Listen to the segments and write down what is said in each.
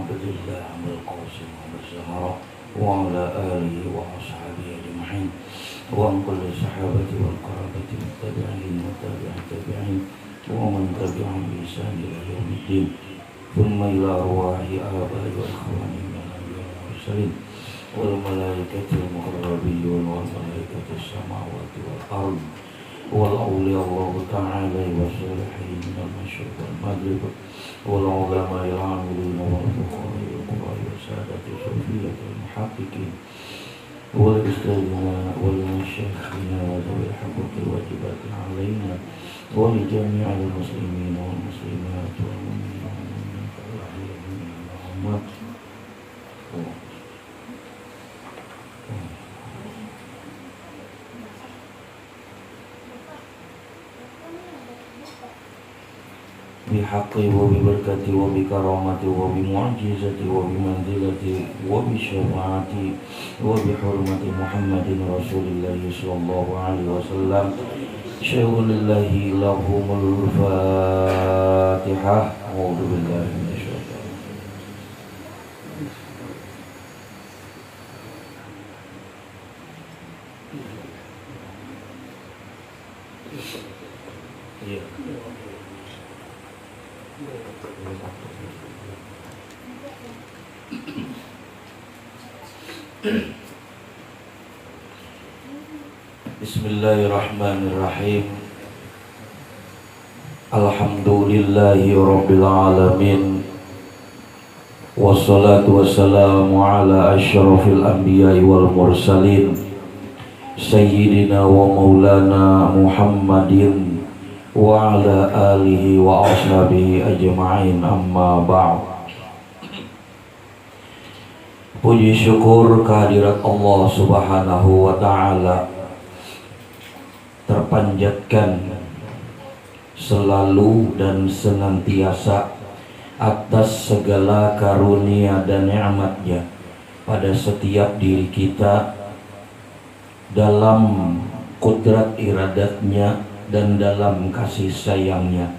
عبد الله القاسم والزهراء وعلى آله وأصحابه أجمعين وعن كل الصحابة والقرابة والتابعين وتابع التابعين ومن تبعهم بإحسان إلى يوم الدين ثم إلى أرواح آبائي وإخواني من الأنبياء والمرسلين والملائكة المقربين والملائكة السماوات والأرض والأولياء الله تعالى والصالحين من المشرق والمغرب والعلماء العاملين والفقهاء والقضاة والسادة الصوفية والمحققين والأستاذنا والمشايخنا وذوي الحقوق الواجبات علينا ولجميع المسلمين والمسلمات والمؤمنين والمؤمنات والأحياء والأموات بحقي وببركتي وبكرامتي وبمعجزتي وبمنزلتي وبشفاعتي وبحرمة محمد رسول الله صلى الله عليه وسلم شهد لله لهم الفاتحة. أعوذ بالله من الشيطان Bismillahirrahmanirrahim. Alhamdulillahi rabbil alamin. Wassalatu wassalamu ala asyrafil anbiya'i wal mursalin Sayyidina wa maulana Muhammadin wa ala alihi wa ashabihi ajma'in, amma ba'd. Puji syukur kehadirat Allah Subhanahu wa ta'ala terpanjatkan selalu dan senantiasa atas segala karunia dan nikmat-Nya pada setiap diri kita, dalam kudrat iradatnya dan dalam kasih sayangnya,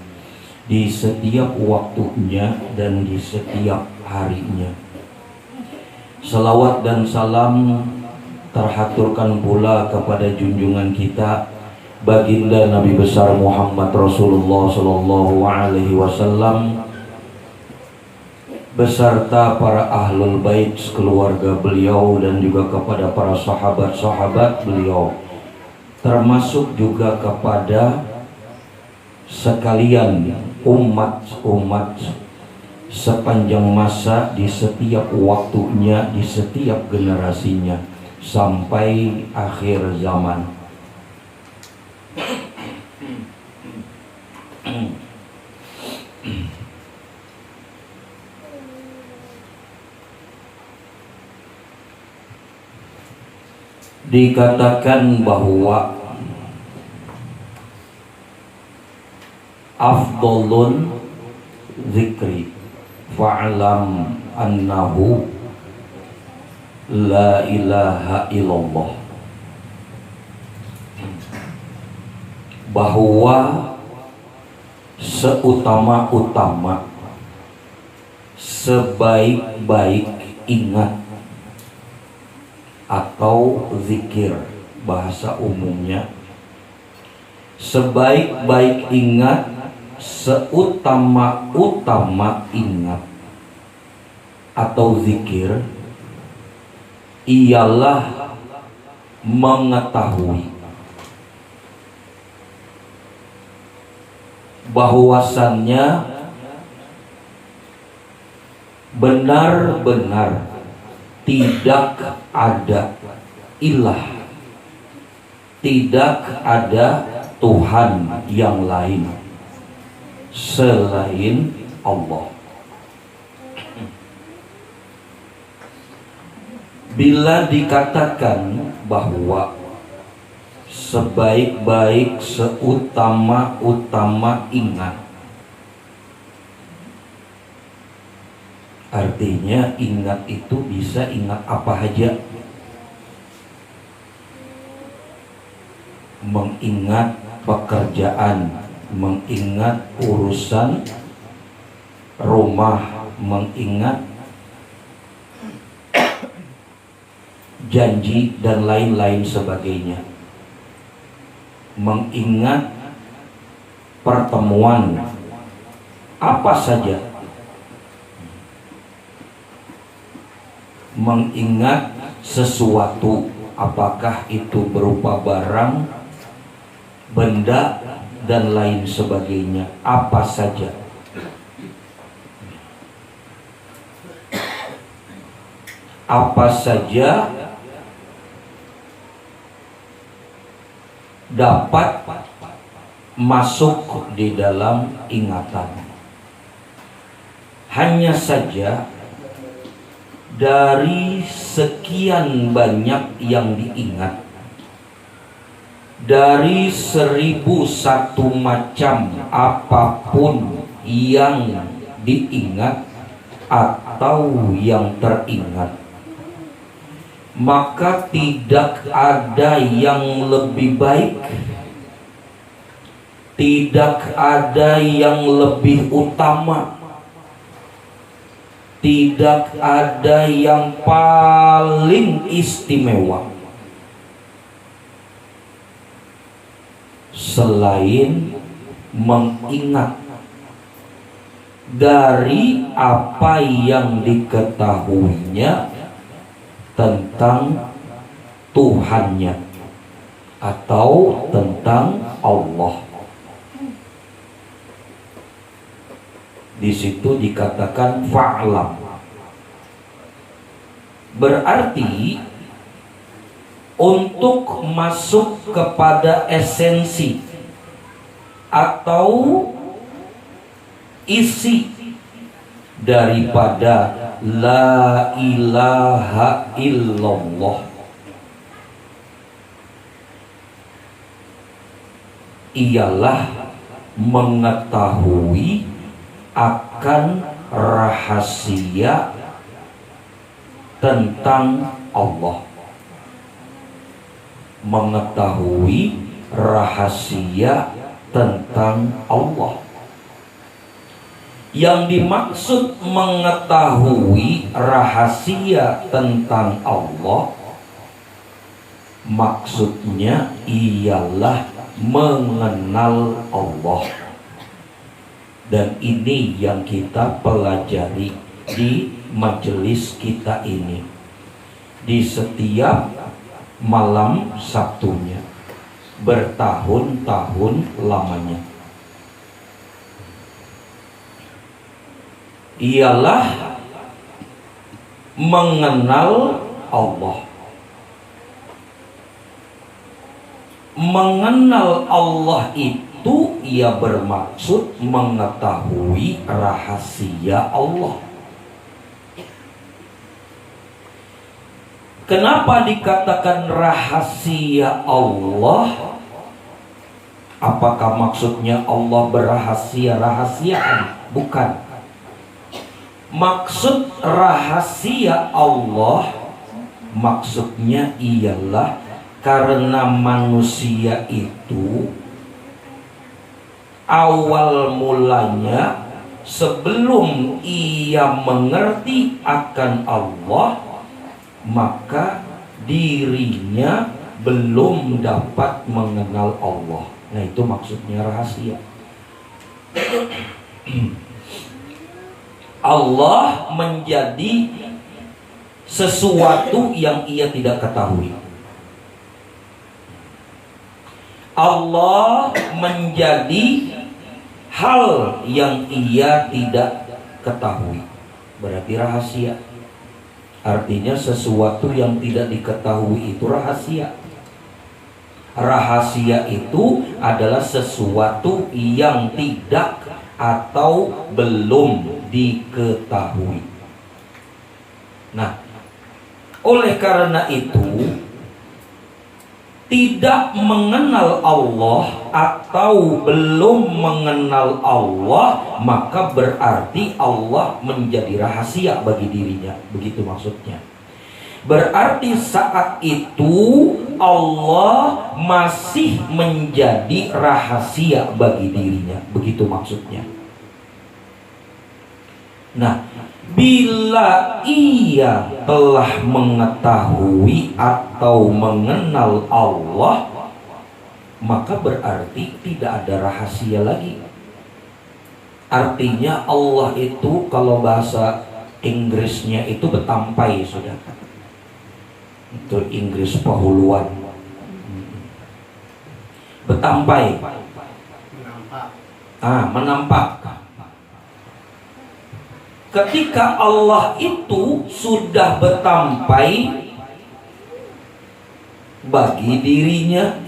di setiap waktunya dan di setiap harinya. Salawat dan salam terhaturkan pula kepada junjungan kita baginda Nabi besar Muhammad Rasulullah sallallahu alaihi wasallam beserta para ahlul bait keluarga beliau dan juga kepada para sahabat-sahabat beliau, termasuk juga kepada sekalian umat-umat sepanjang masa, di setiap waktunya, di setiap generasinya sampai akhir zaman. Dikatakan bahwa afdolun zikri fa'lam annahu la ilaha illallah, bahwa seutama-utama, sebaik-baik ingat atau zikir bahasa umumnya, sebaik-baik ingat, seutama-utama ingat atau zikir ialah mengetahui bahwasannya benar-benar tidak ada ilah, tidak ada Tuhan yang lain selain Allah. Bila dikatakan bahwa sebaik-baik, seutama-utama ingat, artinya ingat itu bisa ingat apa saja. Mengingat pekerjaan, mengingat urusan rumah, mengingat janji dan lain-lain sebagainya. Mengingat pertemuan apa saja, mengingat sesuatu, apakah itu berupa barang, benda, dan lain sebagainya, apa saja. Apa saja dapat masuk di dalam ingatan. Hanya saja dari sekian banyak yang diingat, dari 1001 macam apapun yang diingat atau yang teringat, maka tidak ada yang lebih baik, tidak ada yang lebih utama, tidak ada yang paling istimewa selain mengingat dari apa yang diketahuinya tentang Tuhannya atau tentang Allah. Di situ dikatakan fa'lam. Berarti untuk masuk kepada esensi atau isi daripada la ilaha illallah, ialah mengetahui akan rahasia tentang Allah, mengetahui rahasia tentang Allah. Yang dimaksud mengetahui rahasia tentang Allah, maksudnya ialah mengenal Allah. Dan ini yang kita pelajari di majelis kita ini, di setiap malam Sabtunya, bertahun-tahun lamanya. Ialah mengenal Allah. Mengenal Allah itu ia bermaksud mengetahui rahasia Allah. Kenapa dikatakan rahasia Allah? Apakah maksudnya Allah berahasia-rahasiaan? Bukan. Maksud rahasia Allah, maksudnya ialah karena manusia itu awal mulanya sebelum ia mengerti akan Allah, maka dirinya belum dapat mengenal Allah. Nah, itu maksudnya rahasia. Allah menjadi sesuatu yang ia tidak ketahui. Allah menjadi hal yang ia tidak ketahui. Berarti rahasia. Artinya sesuatu yang tidak diketahui itu rahasia. Rahasia itu adalah sesuatu yang tidak atau belum diketahui. Nah, oleh karena itu, tidak mengenal Allah atau belum mengenal Allah, maka berarti Allah menjadi rahasia bagi dirinya. Begitu maksudnya. Berarti saat itu Allah masih menjadi rahasia bagi dirinya. Begitu maksudnya. Nah, Bila ia telah mengetahui atau mengenal Allah, maka berarti tidak ada rahasia lagi. Artinya Allah itu kalau bahasa Inggrisnya itu betampai, sudah. Itu Inggris pahuluan. Betampai. Menampak. Ketika Allah itu sudah betampai bagi dirinya,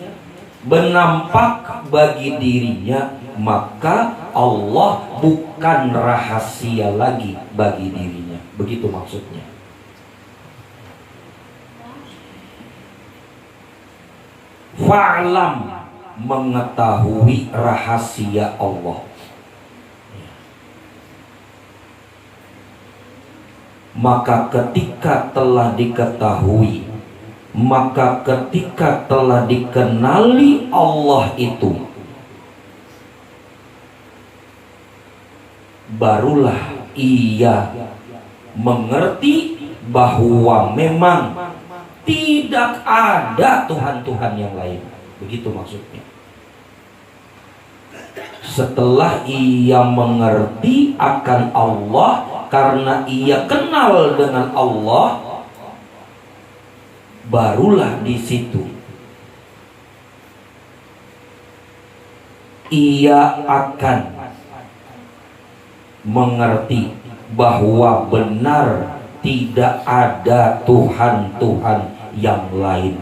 benampak bagi dirinya, maka Allah bukan rahasia lagi bagi dirinya. Begitu maksudnya. Fa'lam, mengetahui rahasia Allah. Maka ketika telah diketahui, maka ketika telah dikenali Allah itu, barulah ia mengerti bahwa memang tidak ada Tuhan-Tuhan yang lain. Begitu maksudnya. Setelah ia mengerti akan Allah, karena ia kenal dengan Allah, barulah di situ ia akan mengerti bahwa benar tidak ada Tuhan-Tuhan yang lain.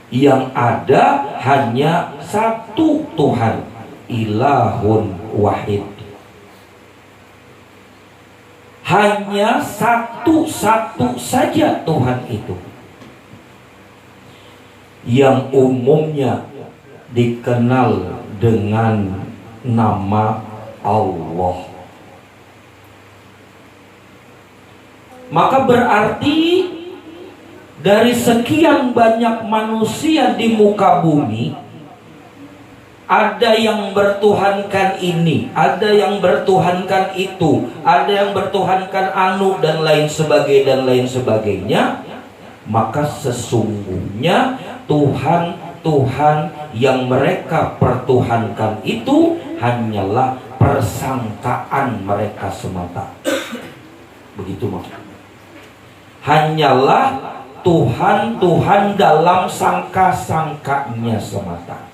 Yang ada hanya satu Tuhan, ilahun wahid. Hanya satu-satu saja Tuhan itu, yang umumnya dikenal dengan nama Allah. Maka berarti dari sekian banyak manusia di muka bumi, ada yang bertuhankan ini, ada yang bertuhankan itu, ada yang bertuhankan anu dan lain sebagainya. Maka sesungguhnya Tuhan yang mereka pertuhankan itu hanyalah persangkaan mereka semata. Begitu maksudnya. Hanyalah Tuhan dalam sangka-sangkanya semata.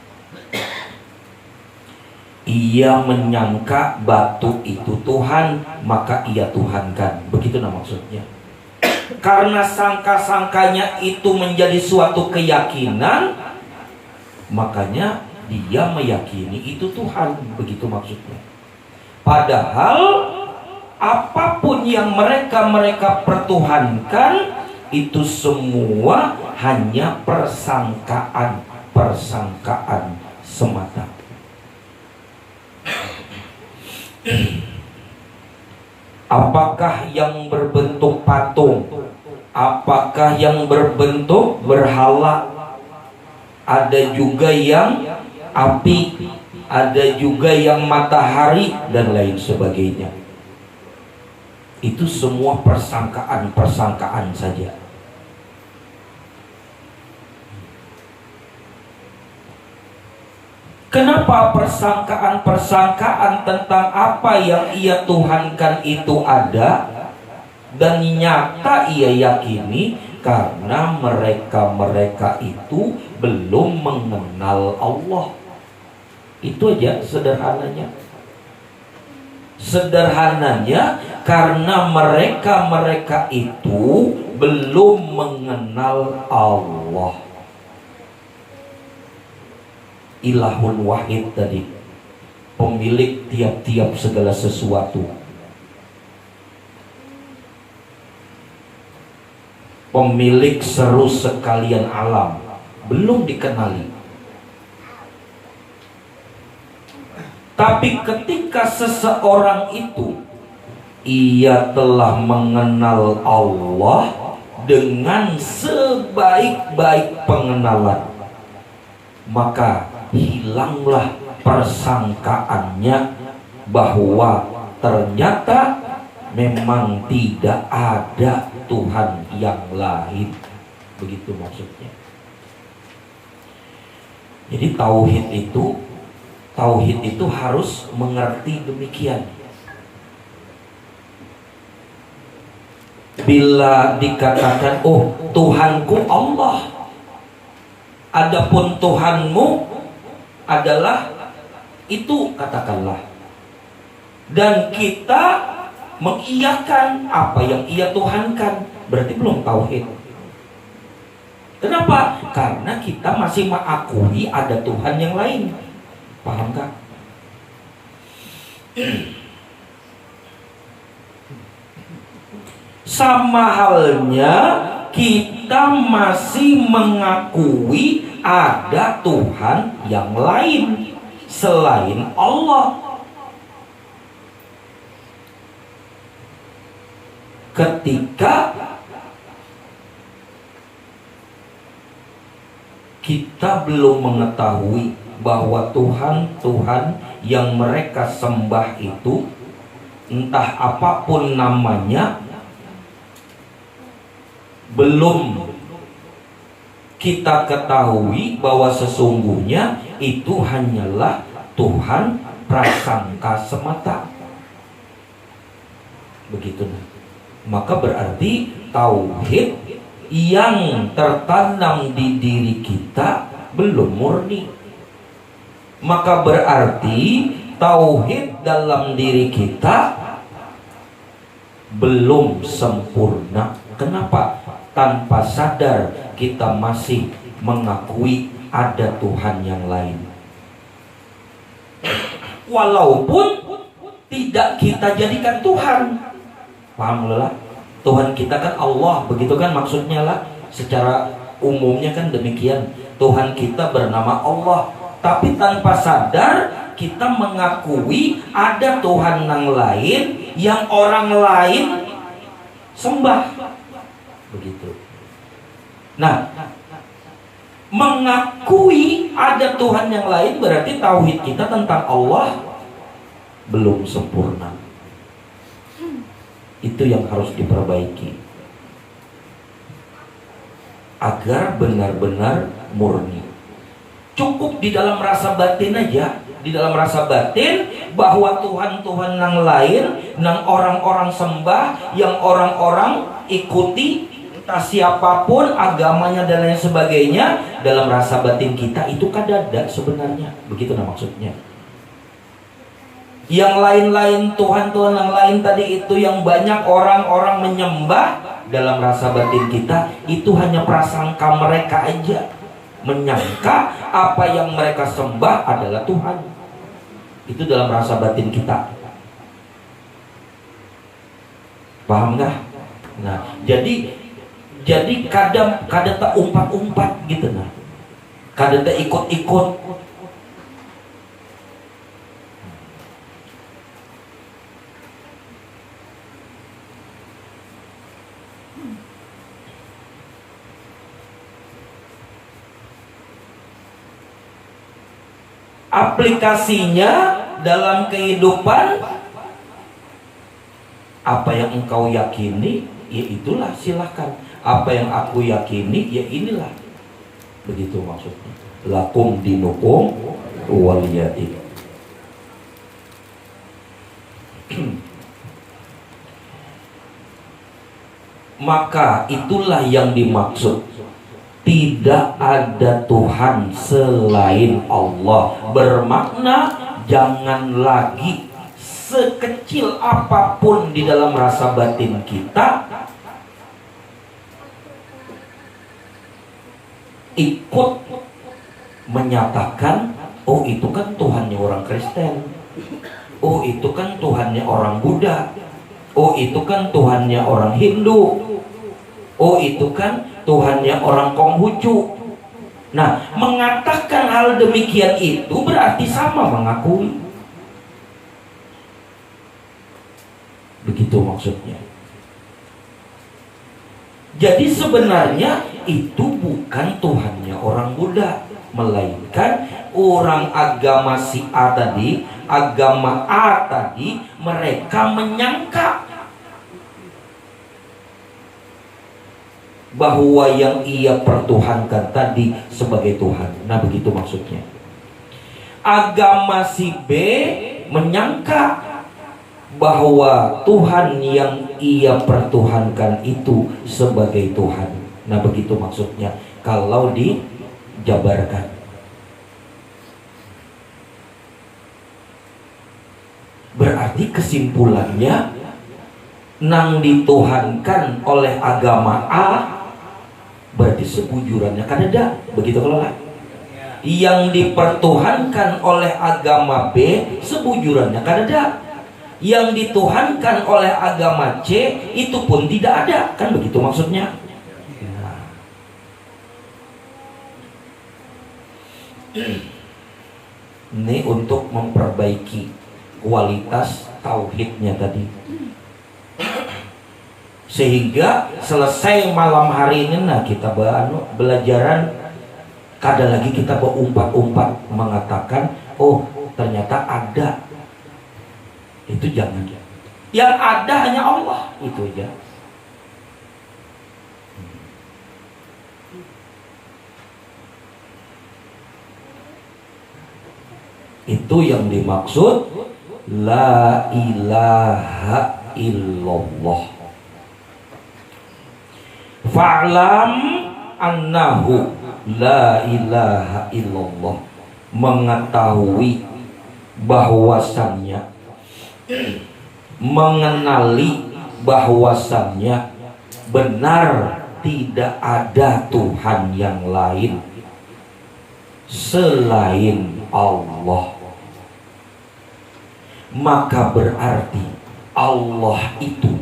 Ia menyangka batu itu Tuhan, maka ia tuhankan. Begitu maksudnya. Karena sangka-sangkanya itu menjadi suatu keyakinan, makanya dia meyakini itu Tuhan. Begitu maksudnya. Padahal apapun yang mereka pertuhankan itu semua hanya persangkaan semata. Apakah yang berbentuk patung? Apakah yang berbentuk berhala? Ada juga yang api, ada juga yang matahari dan lain sebagainya. Itu semua persangkaan saja. Kenapa persangkaan tentang apa yang ia tuhankan itu ada dan nyata ia yakini? Karena mereka itu belum mengenal Allah. Itu aja sederhananya. Sederhananya karena mereka itu belum mengenal Allah. Ilahun wahid tadi, pemilik tiap-tiap segala sesuatu, pemilik seru sekalian alam, belum dikenali. Tapi ketika seseorang itu ia telah mengenal Allah dengan sebaik-baik pengenalan, maka hilanglah persangkaannya bahwa ternyata memang tidak ada Tuhan yang lain. Begitu maksudnya. Jadi tauhid itu harus mengerti demikian. Bila dikatakan, oh Tuhanku Allah, adapun Tuhanmu adalah itu, katakanlah, dan kita mengiyakan apa yang ia tuhankan, berarti belum tauhid. Kenapa? Karena kita masih mengakui ada Tuhan yang lain. Paham kah? Sama halnya kita masih mengakui ada Tuhan yang lain selain Allah. Ketika kita belum mengetahui bahwa Tuhan yang mereka sembah itu, entah apapun namanya, belum kita ketahui bahwa sesungguhnya itu hanyalah Tuhan prasangka semata. Begitu. Maka berarti tauhid yang tertanam di diri kita belum murni. Maka berarti tauhid dalam diri kita belum sempurna. Kenapa? Tanpa sadar kita masih mengakui ada Tuhan yang lain, walaupun tidak kita jadikan Tuhan. Paham lah? Tuhan kita kan Allah, begitu kan maksudnya lah. Secara umumnya kan demikian. Tuhan kita bernama Allah, tapi tanpa sadar kita mengakui ada Tuhan yang lain yang orang lain sembah. Begitu. Nah, mengakui ada Tuhan yang lain berarti tauhid kita tentang Allah belum sempurna. Itu yang harus diperbaiki agar benar-benar murni. Cukup di dalam rasa batin aja, di dalam rasa batin bahwa Tuhan-Tuhan yang lain, yang orang-orang sembah, yang orang-orang ikuti, entah siapapun agamanya dan lain sebagainya, dalam rasa batin kita itu kadada sebenarnya. Begitu maksudnya. Yang lain-lain, Tuhan-Tuhan yang lain tadi itu yang banyak orang-orang menyembah, dalam rasa batin kita itu hanya prasangka mereka aja, menyangka apa yang mereka sembah adalah Tuhan. Itu dalam rasa batin kita. Paham nggak? Nah, jadi kadang tak umpat-umpat gitu, nah, kadang tak ikut-ikut. Aplikasinya dalam kehidupan, apa yang engkau yakini, ya itulah silahkan. Apa yang aku yakini, ya inilah. Begitu maksudnya. Lakum dinukum waliyadin. Maka itulah yang dimaksud. Tidak ada Tuhan selain Allah. Bermakna jangan lagi sekecil apapun di dalam rasa batin kita ikut menyatakan, oh itu kan Tuhannya orang Kristen, oh itu kan Tuhannya orang Buddha, oh itu kan Tuhannya orang Hindu, oh itu kan Tuhannya orang Konghucu. Nah, mengatakan hal demikian itu berarti sama mengakui. Begitu maksudnya. Jadi sebenarnya itu bukan Tuhannya orang Buddha, melainkan orang agama si A tadi, agama A tadi, mereka menyangka bahwa yang ia pertuhankan tadi sebagai Tuhan. Nah, begitu maksudnya. Agama si B menyangka bahwa Tuhan yang ia pertuhankan itu sebagai Tuhan. Nah, begitu maksudnya kalau dijabarkan. Berarti kesimpulannya, nang dituhankan oleh agama A berarti sebujurannya kadeda, begitu kalau lah. Yang dipertuhankan oleh agama B sebujurannya kadeda. Yang dituhankan oleh agama C itu pun tidak ada, kan begitu maksudnya. Ini untuk memperbaiki kualitas tauhidnya tadi, sehingga selesai malam hari ini, nah kita belajaran kada lagi kita berumpat-umpat mengatakan oh ternyata ada. Itu jangan. Yang ada hanya Allah, itu aja. Itu yang dimaksud la ilaha illallah. Fa'lam annahu la ilaha illallah. Mengetahui bahwasannya, mengenali bahwasannya benar tidak ada Tuhan yang lain selain Allah. Maka berarti Allah itu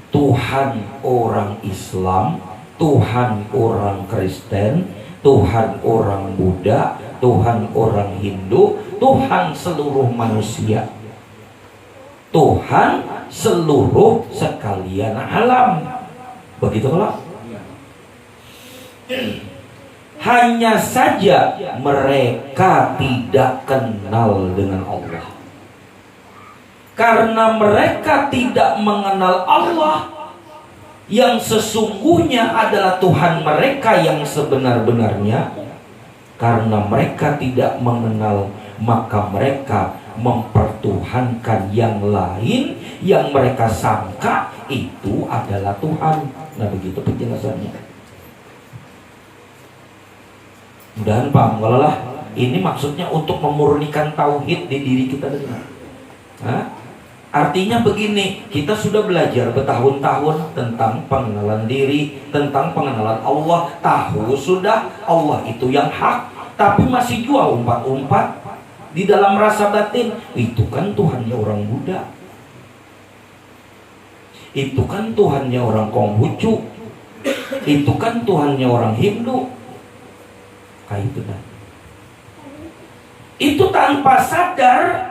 Tuhan orang Islam, Tuhan orang Kristen, Tuhan orang Buddha, Tuhan orang Hindu, Tuhan seluruh manusia, Tuhan seluruh sekalian alam. Begitu kalau hanya saja mereka tidak kenal dengan Allah. Karena mereka tidak mengenal Allah yang sesungguhnya adalah Tuhan mereka yang sebenar-benarnya. Karena mereka tidak mengenal, maka mereka mempertuhankan yang lain yang mereka sangka itu adalah Tuhan. Nah, begitu penjelasannya. Mudahan paham. Kalau lah ini maksudnya untuk memurnikan tauhid di diri kita dengar. Artinya begini, kita sudah belajar bertahun-tahun tentang pengenalan diri, tentang pengenalan Allah. Tahu sudah Allah itu yang hak, tapi masih jual umpat-umpat di dalam rasa batin. Itu kan Tuhannya orang Buddha, itu kan Tuhannya orang Konghucu, itu kan Tuhannya orang Hindu. Kayak itu dah. Itu tanpa sadar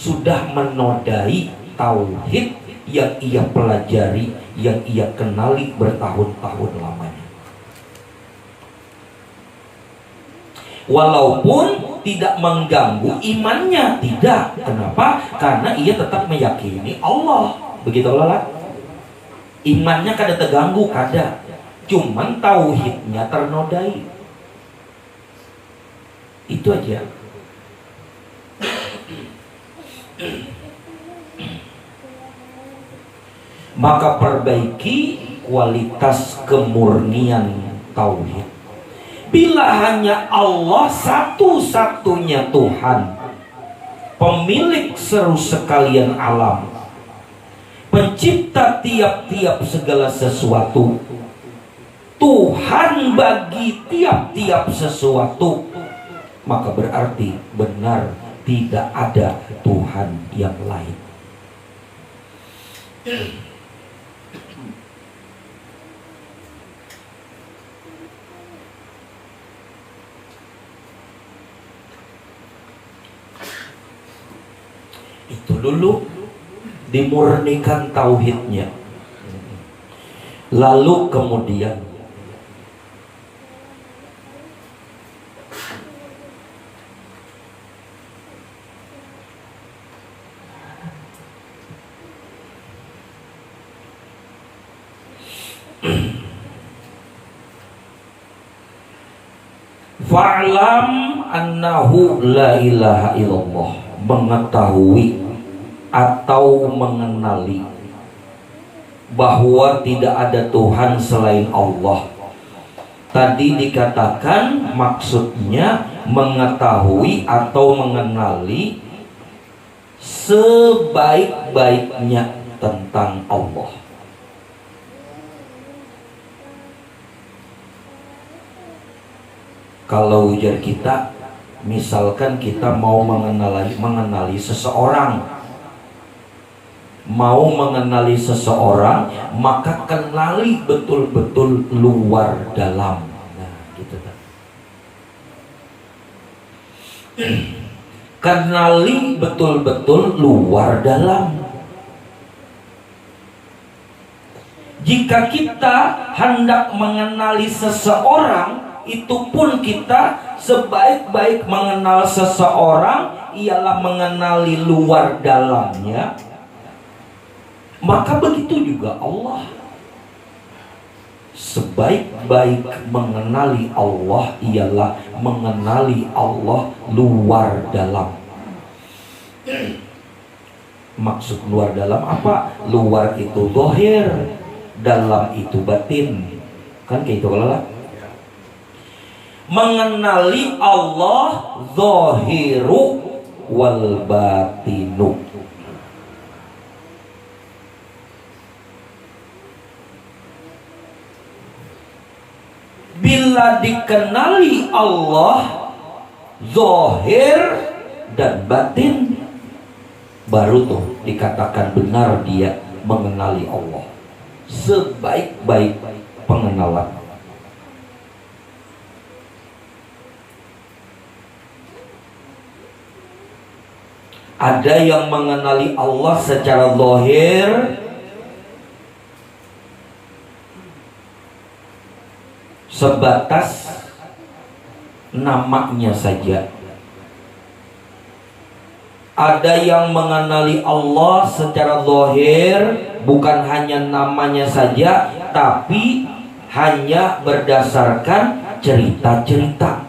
sudah menodai tauhid yang ia pelajari, yang ia kenali bertahun-tahun lamanya. Walaupun tidak mengganggu imannya, tidak. Kenapa? Karena ia tetap meyakini Allah. Begitu lah. Imannya kada terganggu, kada. Cuman tauhidnya ternodai. Itu aja. Maka perbaiki kualitas kemurnian tauhid. Bila hanya Allah satu-satunya Tuhan, pemilik seru sekalian alam, pencipta tiap-tiap segala sesuatu, Tuhan bagi tiap-tiap sesuatu, maka berarti benar tidak ada Tuhan yang lain. Itu dulu dimurnikan tauhidnya. Lalu kemudian Fa'lam annahu la ilaha illallah, mengetahui atau mengenali bahwa tidak ada Tuhan selain Allah. Tadi dikatakan maksudnya mengetahui atau mengenali sebaik-baiknya tentang Allah. Kalau ujar kita, misalkan kita mau mengenali seseorang, maka kenali betul-betul luar dalam. Nah, gitu kan. Kenali betul-betul luar dalam. Jika kita hendak mengenali seseorang, itu pun kita sebaik-baik mengenal seseorang ialah mengenali luar dalamnya. Maka begitu juga Allah. Sebaik-baik mengenali Allah ialah mengenali Allah luar dalam. Maksud luar dalam apa? Luar itu zahir, dalam itu batin. Kan kayak itu lah. Mengenali Allah zahiru wal batinu. Bila dikenali Allah zahir dan batin, baru tuh dikatakan benar dia mengenali Allah sebaik-baik pengenalan. Ada yang mengenali Allah secara zahir, sebatas namanya saja. Ada yang mengenali Allah secara zahir, bukan hanya namanya saja, tapi hanya berdasarkan cerita-cerita,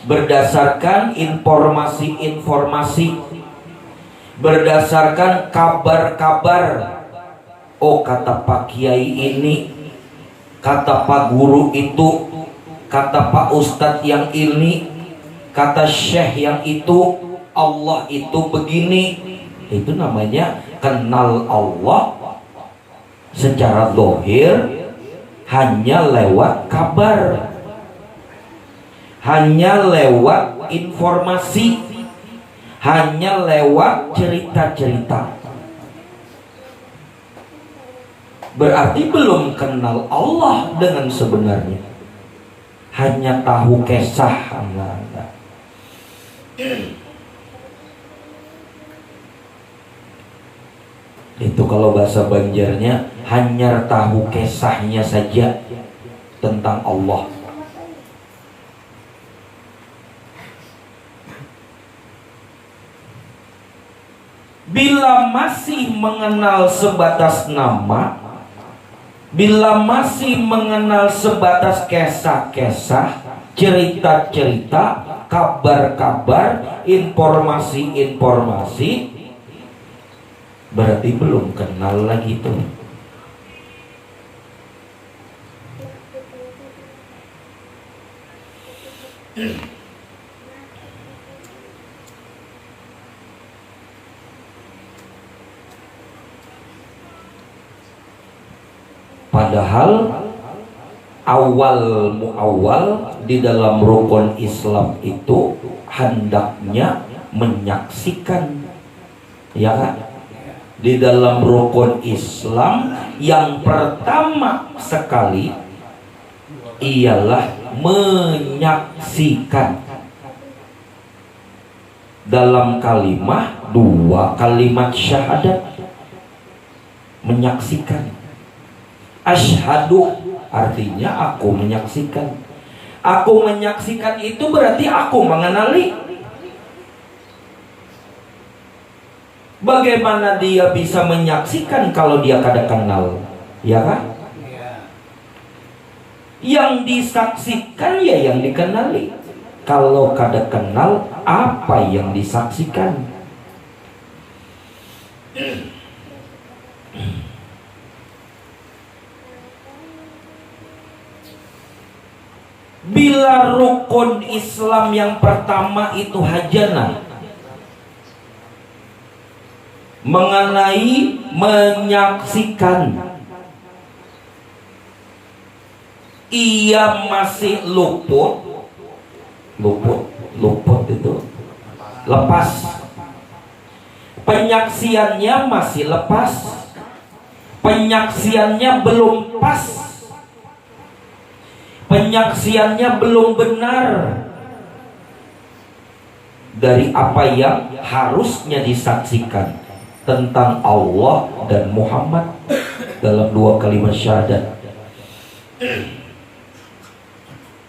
berdasarkan informasi-informasi, berdasarkan kabar-kabar. Oh, kata Pak Kiai ini, kata Pak Guru itu, kata Pak Ustadz yang ini, kata Syekh yang itu, Allah itu begini. Itu namanya kenal Allah secara zahir, hanya lewat kabar, hanya lewat informasi, hanya lewat cerita-cerita. Berarti belum kenal Allah dengan sebenarnya, hanya tahu kisah. Itu kalau bahasa Banjarnya, hanya tahu kisahnya saja tentang Allah. Bila masih mengenal sebatas nama, bila masih mengenal sebatas kisah-kisah, cerita-cerita, kabar-kabar, informasi-informasi, berarti belum kenal lagi tuh. Padahal awal muawal di dalam rukun Islam itu hendaknya menyaksikan, ya kan? Di dalam rukun Islam yang pertama sekali ialah menyaksikan. Dalam kalimat, 2 kalimat syahadat, menyaksikan. Asyhadu artinya aku menyaksikan. Aku menyaksikan itu berarti aku mengenali. Bagaimana dia bisa menyaksikan kalau dia kada kenal? Ya kan? Yang disaksikan ya yang dikenali. Kalau kada kenal, apa yang disaksikan? Bila rukun Islam yang pertama itu hajana, mengenai menyaksikan, ia masih luput itu lepas, penyaksiannya masih lepas, penyaksiannya belum pas, penyaksiannya belum benar dari apa yang harusnya disaksikan tentang Allah dan Muhammad dalam dua kalimat syahadat.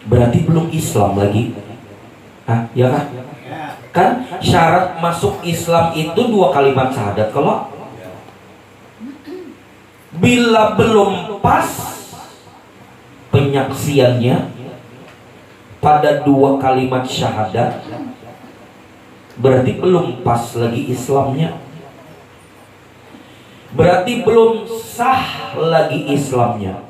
Berarti belum Islam lagi. Ya kan? Kan syarat masuk Islam itu dua kalimat syahadat. Kalau bila belum pas penyaksiannya pada dua kalimat syahadat, berarti belum pas lagi Islamnya. Berarti belum sah lagi Islamnya.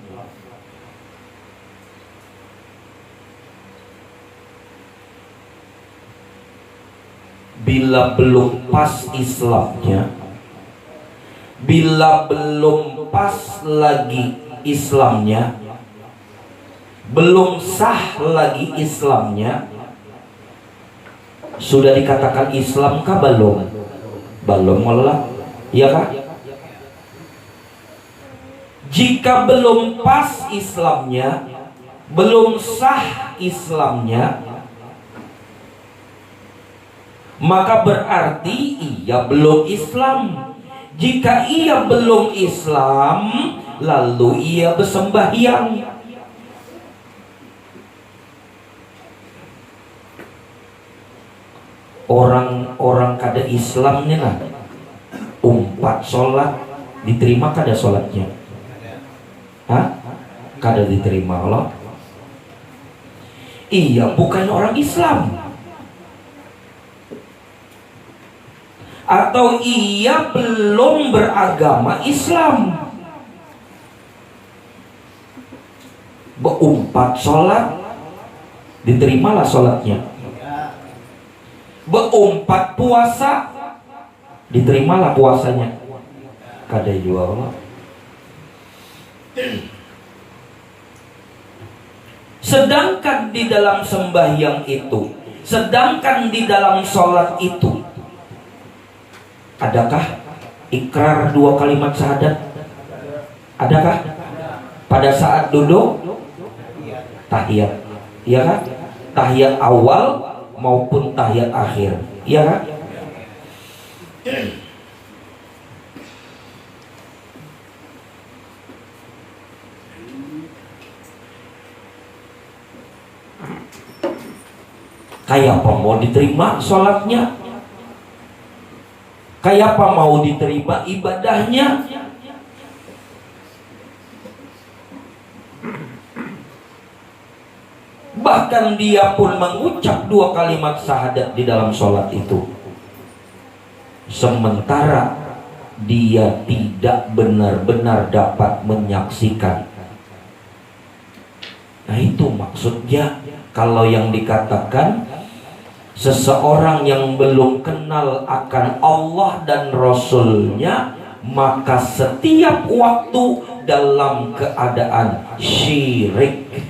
Bila belum pas Islamnya, bila belum pas lagi Islamnya, belum sah lagi Islamnya, sudah dikatakan Islam kah belum? Belum malah, ya kah? Jika belum pas Islamnya, belum sah Islamnya, maka berarti ia belum Islam. Jika ia belum Islam, lalu ia bersembahyang. Orang kada Islamnya nah, umpat sholat diterima kada sholatnya? Kada diterima Allah. Ia bukan orang Islam. Atau ia belum beragama Islam. Beumpat sholat, diterimalah sholatnya. Beumpat puasa, diterimalah puasanya. Kada jua Allah. Sedangkan di dalam sembahyang itu, sedangkan di dalam sholat itu, adakah ikrar dua kalimat syahadat? Adakah? Pada saat duduk tahiyat, iya kan? Tahiyat awal maupun tahiyat akhir, iya kan? Kayak apa mau diterima sholatnya? Kayak apa mau diterima ibadahnya? Bahkan dia pun mengucap dua kalimat syahadat di dalam sholat itu, sementara dia tidak benar-benar dapat menyaksikan. Nah itu maksudnya kalau yang dikatakan seseorang yang belum kenal akan Allah dan Rasulnya, maka setiap waktu dalam keadaan syirik.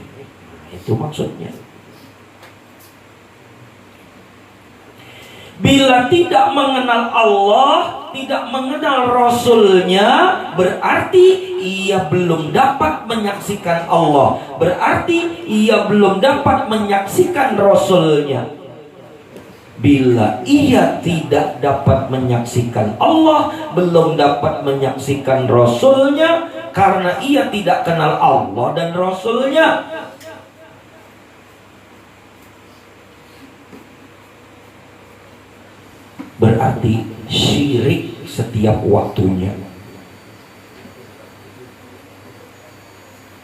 Itu maksudnya. Bila tidak mengenal Allah, tidak mengenal Rasulnya, berarti ia belum dapat menyaksikan Allah. Berarti ia belum dapat menyaksikan Rasulnya. Bila ia tidak dapat menyaksikan Allah, belum dapat menyaksikan Rasulnya, karena ia tidak kenal Allah dan Rasulnya, berarti syirik setiap waktunya.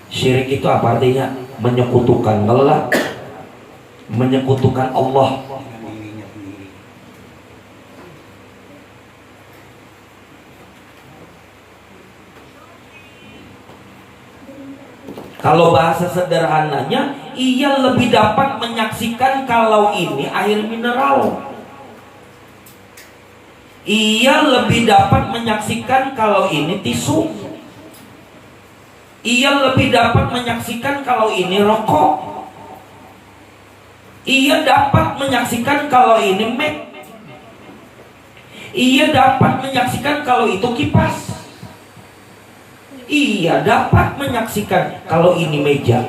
Syirik itu apa artinya? menyekutukan Allah, menyekutukan Allah. Kalau bahasa sederhananya, ia lebih dapat menyaksikan kalau ini air mineral. Ia lebih dapat menyaksikan kalau ini tisu. Ia lebih dapat menyaksikan kalau ini rokok. Ia dapat menyaksikan kalau ini Mac. Ia dapat menyaksikan kalau itu kipas. Ia dapat menyaksikan kalau ini meja.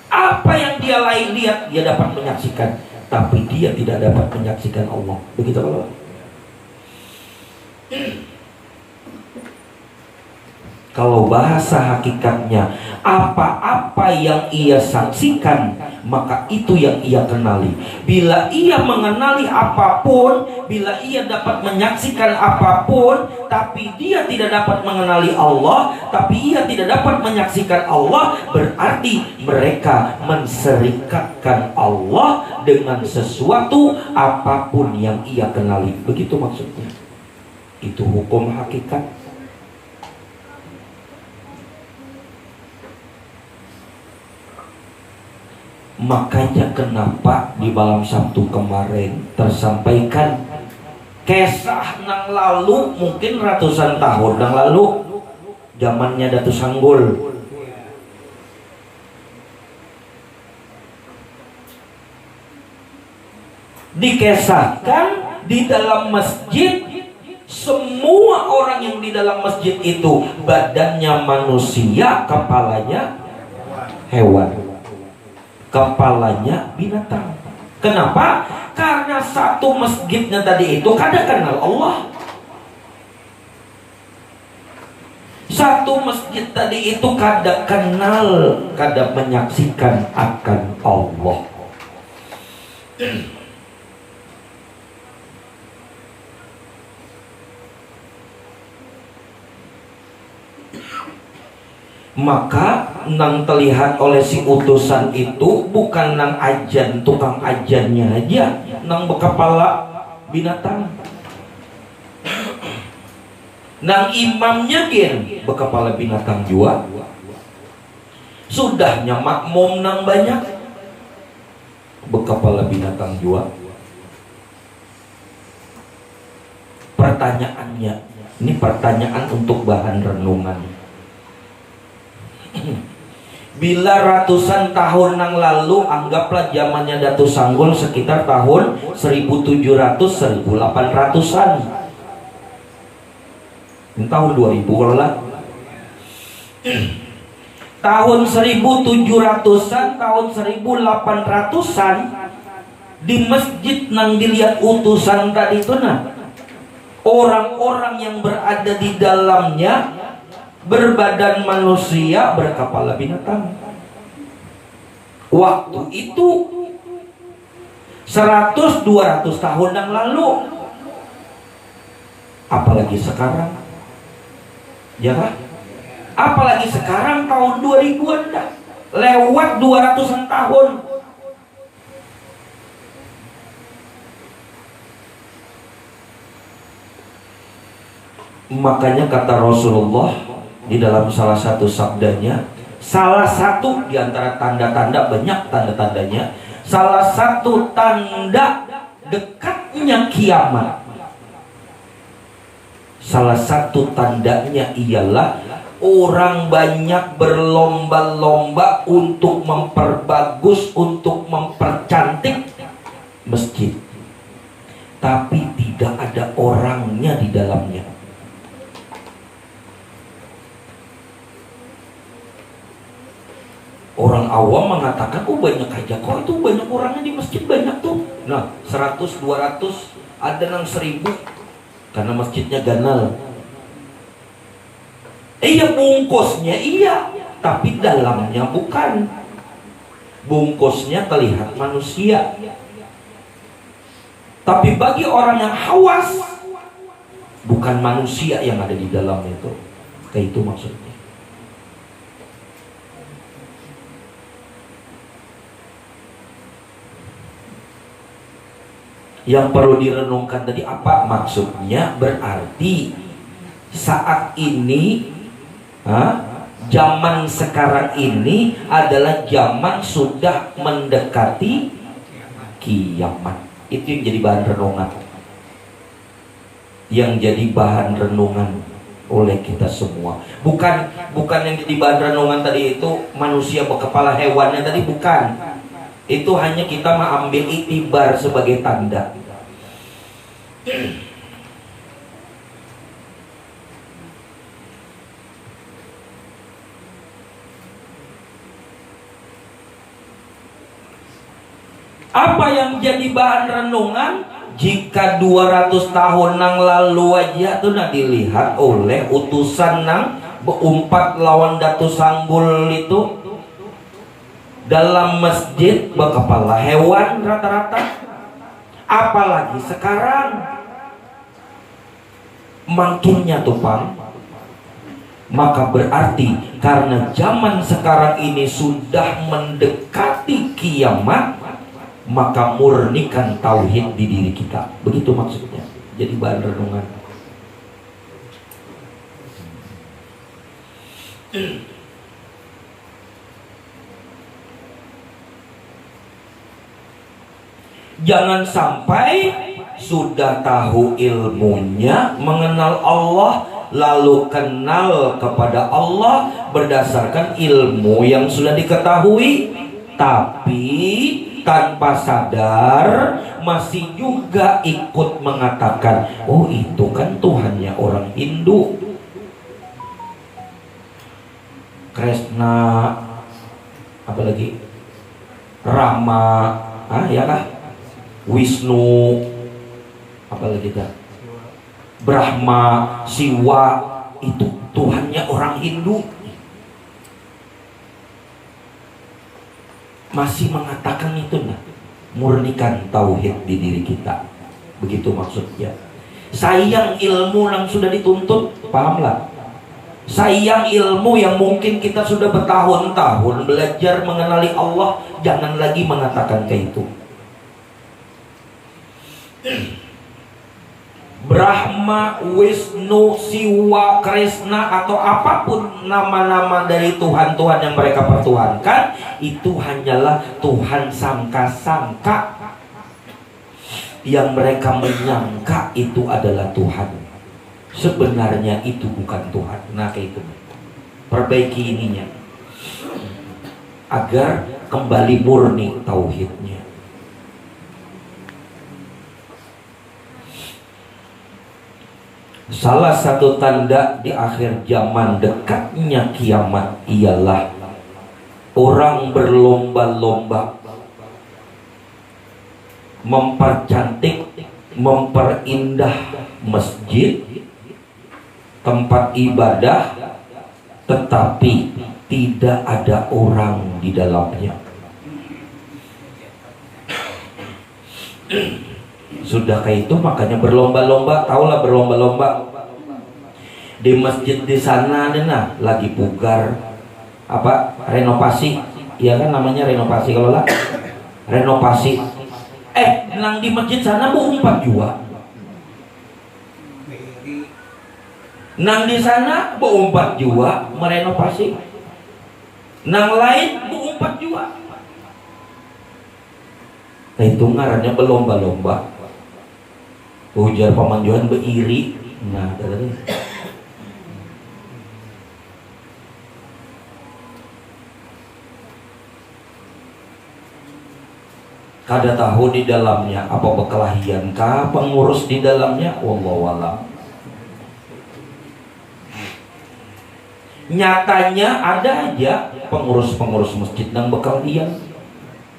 Apa yang dia lain lihat, dia dapat menyaksikan, tapi dia tidak dapat menyaksikan Allah. Begitu kalau Kalau bahasa hakikatnya, apa-apa yang ia saksikan, maka itu yang ia kenali. Bila ia mengenali apapun, bila ia dapat menyaksikan apapun, tapi dia tidak dapat mengenali Allah, tapi ia tidak dapat menyaksikan Allah, berarti mereka menserikatkan Allah dengan sesuatu apapun yang ia kenali. Begitu maksudnya. Itu hukum hakikat. Makanya kenapa di malam Sabtu kemarin tersampaikan kisah nang lalu, mungkin ratusan tahun nang lalu, zamannya Datu Sanggul. Dikisahkan di dalam masjid, semua orang yang di dalam masjid itu badannya manusia, kepalanya hewan, kepalanya binatang. Kenapa? Karena satu masjidnya tadi itu kada kenal Allah. Satu masjid tadi itu kada kenal, kada menyaksikan akan Allah. Maka nang terlihat oleh si utusan itu bukan nang ajan, tukang ajannya aja, nang berkepala binatang, nang imamnya gen berkepala binatang juga. Sudahnya makmum nang banyak berkepala binatang juga. Pertanyaannya, ini pertanyaan untuk bahan renungan. Bila ratusan tahun yang lalu, anggaplah zamannya Datu Sanggul sekitar tahun 1700-1800-an. Tahun 2000 kalau lah. Tahun 1700-an, tahun 1800-an, di masjid nang dilihat utusan tadi itu, nah, orang-orang yang berada di dalamnya berbadan manusia, berkepala binatang. Waktu itu 100-200 tahun yang lalu. Apalagi sekarang, ya kan? Apalagi sekarang tahun 2000-an dah. Lewat 200-an tahun. Makanya kata Rasulullah di dalam salah satu sabdanya, salah satu di antara tanda-tanda, banyak tanda-tandanya, salah satu tanda dekatnya kiamat, salah satu tandanya ialah orang banyak berlomba-lomba untuk memperbagus, untuk mempercantik masjid, tapi tidak ada orangnya di dalamnya. Orang awam mengatakan, oh banyak aja kok, itu banyak orangnya di masjid, banyak tuh. Nah 100, 200, ada yang 1000, karena masjidnya ganal. Iya bungkusnya iya, tapi dalamnya bukan. Bungkusnya terlihat manusia, tapi bagi orang yang hawas, bukan manusia yang ada di dalam itu. Kayak itu maksudnya. Yang perlu direnungkan tadi apa maksudnya? Berarti saat ini, zaman sekarang ini adalah zaman sudah mendekati kiamat. Itu yang jadi bahan renungan, yang jadi bahan renungan oleh kita semua. Bukan yang jadi bahan renungan tadi itu manusia berkepala hewannya tadi, bukan. Itu hanya kita mengambil iktibar sebagai tanda. Apa yang jadi bahan renungan? Jika 200 tahun yang lalu aja tuh dilihat oleh utusan nang beumpat lawan Datu Sanggul itu dalam masjid berkepala hewan rata-rata, apalagi sekarang makinnya tuh Pang. Maka berarti karena zaman sekarang ini sudah mendekati kiamat, maka murnikan tauhid di diri kita. Begitu maksudnya. Jadi bahan renungan. Jangan sampai sudah tahu ilmunya, mengenal Allah, lalu kenal kepada Allah berdasarkan ilmu yang sudah diketahui, tapi tanpa sadar masih juga ikut mengatakan, oh itu kan Tuhannya orang Hindu, Krishna, apalagi Rama, ya kah? Wisnu, apalagi dah, Brahma, Siwa, itu Tuhannya orang Hindu. Masih mengatakan itu, nah, murnikan tauhid di diri kita. Begitu maksudnya. Sayang ilmu yang sudah dituntut, pahamlah. Sayang ilmu yang mungkin kita sudah bertahun-tahun belajar mengenali Allah, jangan lagi mengatakan kayak itu. Brahma, Wisnu, Siwa, Krishna, atau apapun nama-nama dari Tuhan-Tuhan yang mereka pertuhankan, itu hanyalah Tuhan sangka-sangka yang mereka menyangka itu adalah Tuhan. Sebenarnya itu bukan Tuhan. Nah kayak itu, perbaiki ininya agar kembali murni tauhidnya. Salah satu tanda di akhir zaman dekatnya kiamat ialah orang berlomba-lomba mempercantik, memperindah masjid, tempat ibadah, tetapi tidak ada orang di dalamnya. Sudah kayak itu makanya berlomba-lomba, tahulah berlomba-lomba. Di masjid di sana nah lagi pugar apa renovasi, ya kan namanya renovasi kalau lah renovasi. Nang di masjid sana berumpat juga. Nang di sana berumpat juga merenovasi. Nang lain berumpat juga. Nah itu ngarannya berlomba-lomba. Ujar pamanjuan beiri. Nah tadi kada tahu di dalamnya apa bekelahian kah pengurus di dalamnya, wallahu alam. Nyatanya ada aja pengurus-pengurus masjid yang bekelahian,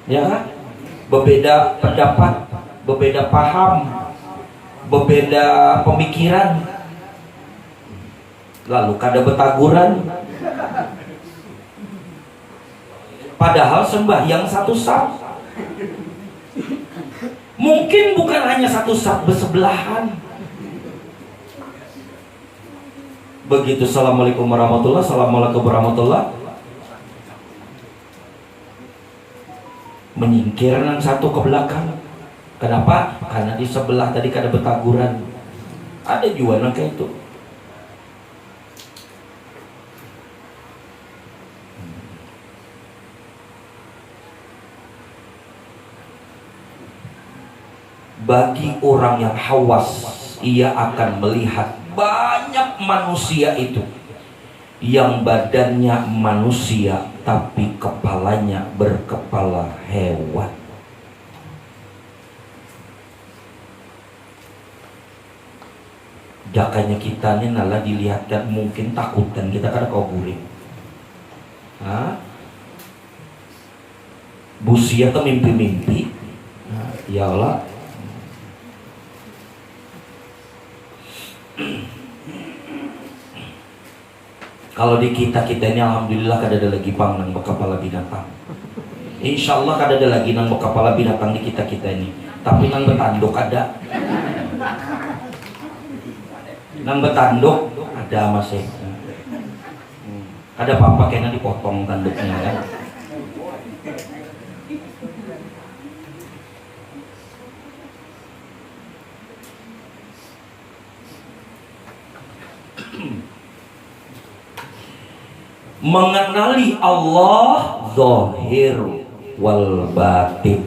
ya kan? Berbeda pendapat, berbeda paham, berbeda pemikiran, lalu kada betaguran. Padahal sembahyang satu saf. Mungkin bukan hanya satu saf bersebelahan. Begitu assalamualaikum warahmatullah, assalamualaikum warahmatullah, menyingkir yang satu ke belakang. Kenapa? Karena di sebelah tadi ada betaguran. Ada juga kayak itu. Bagi orang yang hawas, ia akan melihat banyak manusia itu yang badannya manusia tapi kepalanya berkepala hewan. Dakanya kita ini nalah dilihatkan mungkin takut dan kita kan kau guring. Busia tuh mimpi-mimpi. Ya Allah. Kalau di kita ini alhamdulillah kada ada lagi pang nang kepala binatang. Insya Allah kada ada lagi nang kepala binatang di kita ini. Tapi nang betanduk ada. Nang betanduk ada masih. Ada apa-apa kena dipotong tanduknya kan. Mengenali Allah zahir wal batin.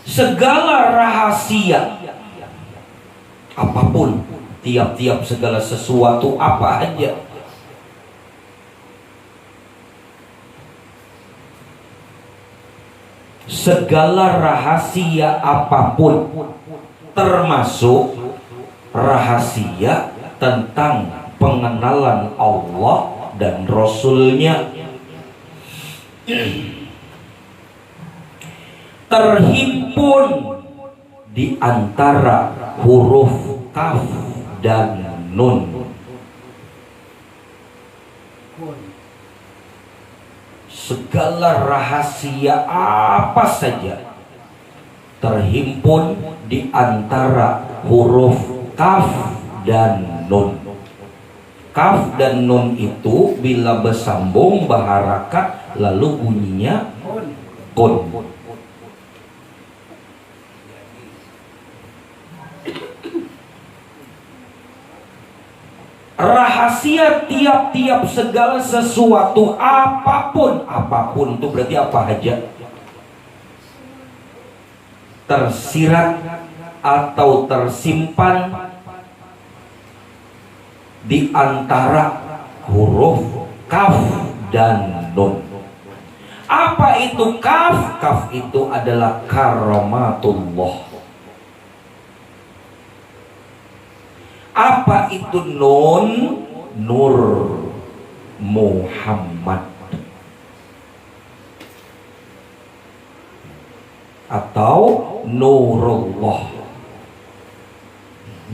Segala rahasia apapun, tiap-tiap segala sesuatu apa aja, segala rahasia apapun, termasuk rahasia tentang pengenalan Allah dan Rasulnya, terhimpun di antara huruf kaf dan nun. Segala rahasia apa saja terhimpun di antara huruf kaf dan nun. Kaf dan nun itu bila bersambung baharakat lalu bunyinya kun. Rahasia tiap-tiap segala sesuatu apapun itu berarti apa aja, tersirat atau tersimpan di antara huruf kaf dan nun. Apa itu kaf? Kaf itu adalah karamatullah. Apa itu nun? Nur Muhammad atau Nurullah.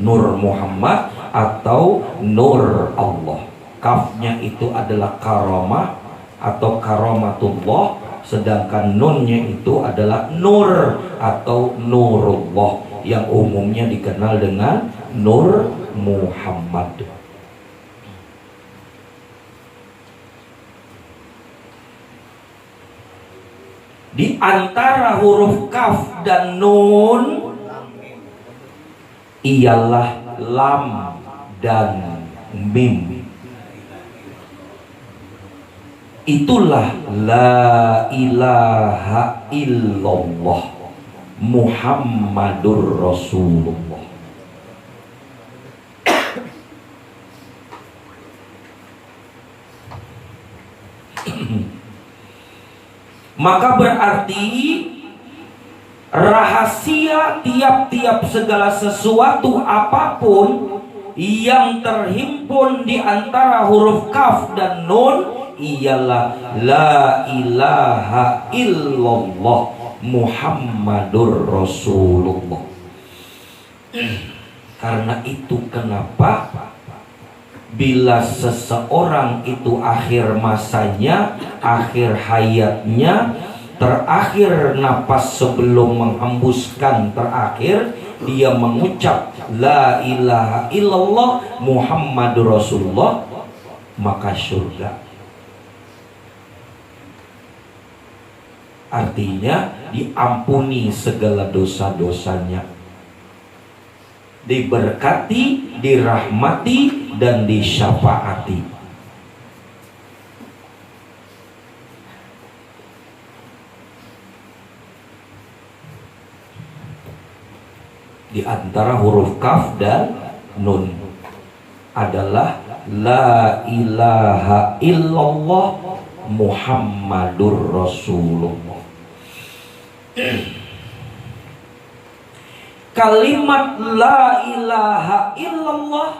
Nur Muhammad atau Nur Allah. Kafnya itu adalah karamah atau karamatullah, sedangkan nunnya itu adalah nur atau Nurullah yang umumnya dikenal dengan Nur Muhammad. Di antara huruf kaf dan nun ialah lam dan mim. Itulah la ilaha illallah Muhammadur Rasulullah. Maka berarti rahasia tiap-tiap segala sesuatu apapun yang terhimpun di antara huruf kaf dan nun ialah la ilaha illallah Muhammadur Rasulullah. Karena itu kenapa bila seseorang itu akhir masanya, akhir hayatnya, terakhir napas sebelum menghembuskan terakhir, dia mengucap la ilaha illallah Muhammadur Rasulullah, maka surga. Artinya diampuni segala dosa-dosanya, diberkati, dirahmati, dan disyafaati. Di antara huruf kaf dan nun adalah la ilaha illallah Muhammadur Rasulullah. Kalimat la ilaha illallah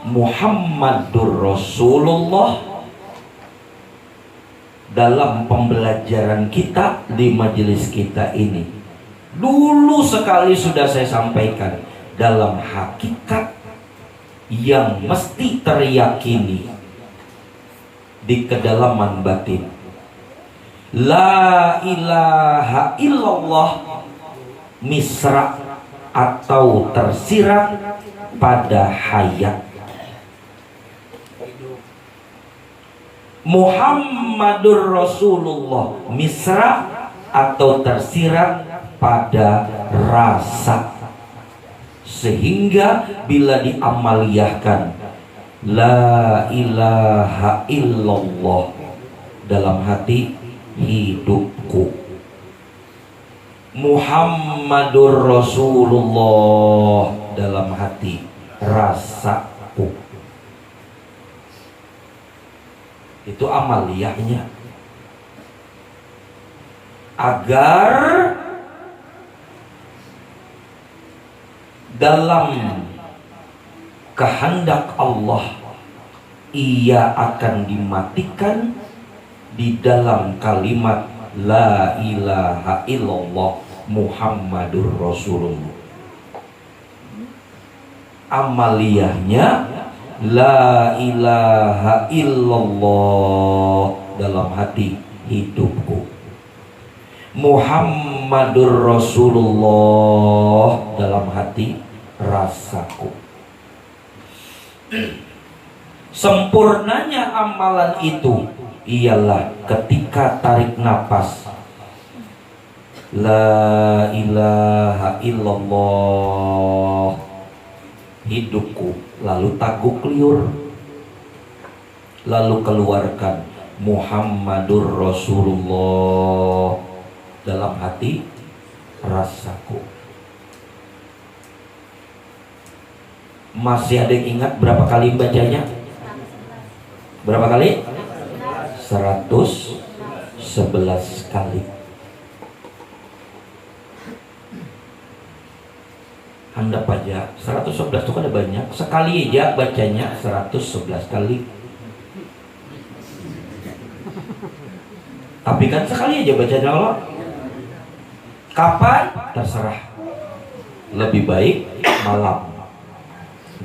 Muhammadur Rasulullah dalam pembelajaran kita di majelis kita ini, dulu sekali sudah saya sampaikan, dalam hakikat yang mesti teriyakini di kedalaman batin. La ilaha illallah misra atau tersirat pada hayat. Muhammadur Rasulullah misra atau tersirat pada rasa, sehingga bila diamaliyahkan la ilaha illallah dalam hati, hidupku, Muhammadur Rasulullah dalam hati, rasaku. Itu amaliyahnya, agar dalam kehendak Allah ia akan dimatikan di dalam kalimat la ilaha illallah Muhammadur Rasulullah. Amaliyahnya la ilaha illallah dalam hati, hidupku, Muhammadur Rasulullah dalam hati, rasaku. Sempurnanya amalan itu ialah ketika tarik napas la ilaha illallah, hidupku, lalu taguk liur, lalu keluarkan Muhammadur Rasulullah dalam hati, rasaku. Masih ada yang ingat berapa kali bacanya? Berapa kali? 111 kali. Handap aja 111 itu kan ada banyak. Sekali aja bacanya 111 kali. Tapi kan sekali aja bacanya Allah. Kapan? Terserah. Lebih baik malam,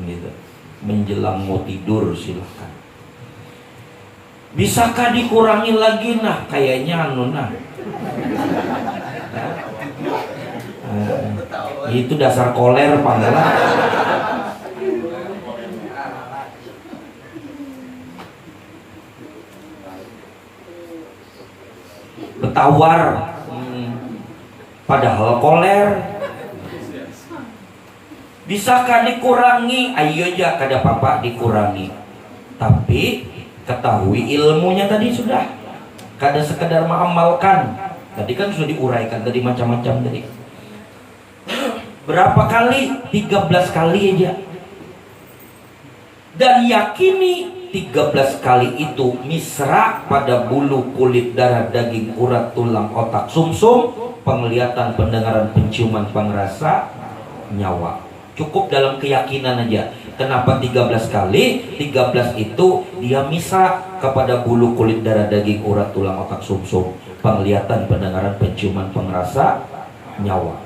gitu. Menjelang mau tidur silahkan. Bisakah dikurangi lagi? Nah, kayaknya itu dasar koler panggilan. Bertawar, padahal koler. Bisakah dikurangi? Ayo aja kada apa-apa dikurangi. Tapi ketahui ilmunya tadi sudah. Kada sekedar mengamalkan. Tadi kan sudah diuraikan tadi macam-macam tadi. Berapa kali? 13 kali aja. Dan yakini 13 kali itu misra pada bulu, kulit, darah, daging, urat, tulang, otak, sumsum, penglihatan, pendengaran, penciuman, pengrasa, nyawa. Cukup dalam keyakinan aja. Kenapa 13 kali? 13 itu dia misra kepada bulu, kulit, darah, daging, urat, tulang, otak, sumsum, penglihatan, pendengaran, penciuman, pengrasa, nyawa.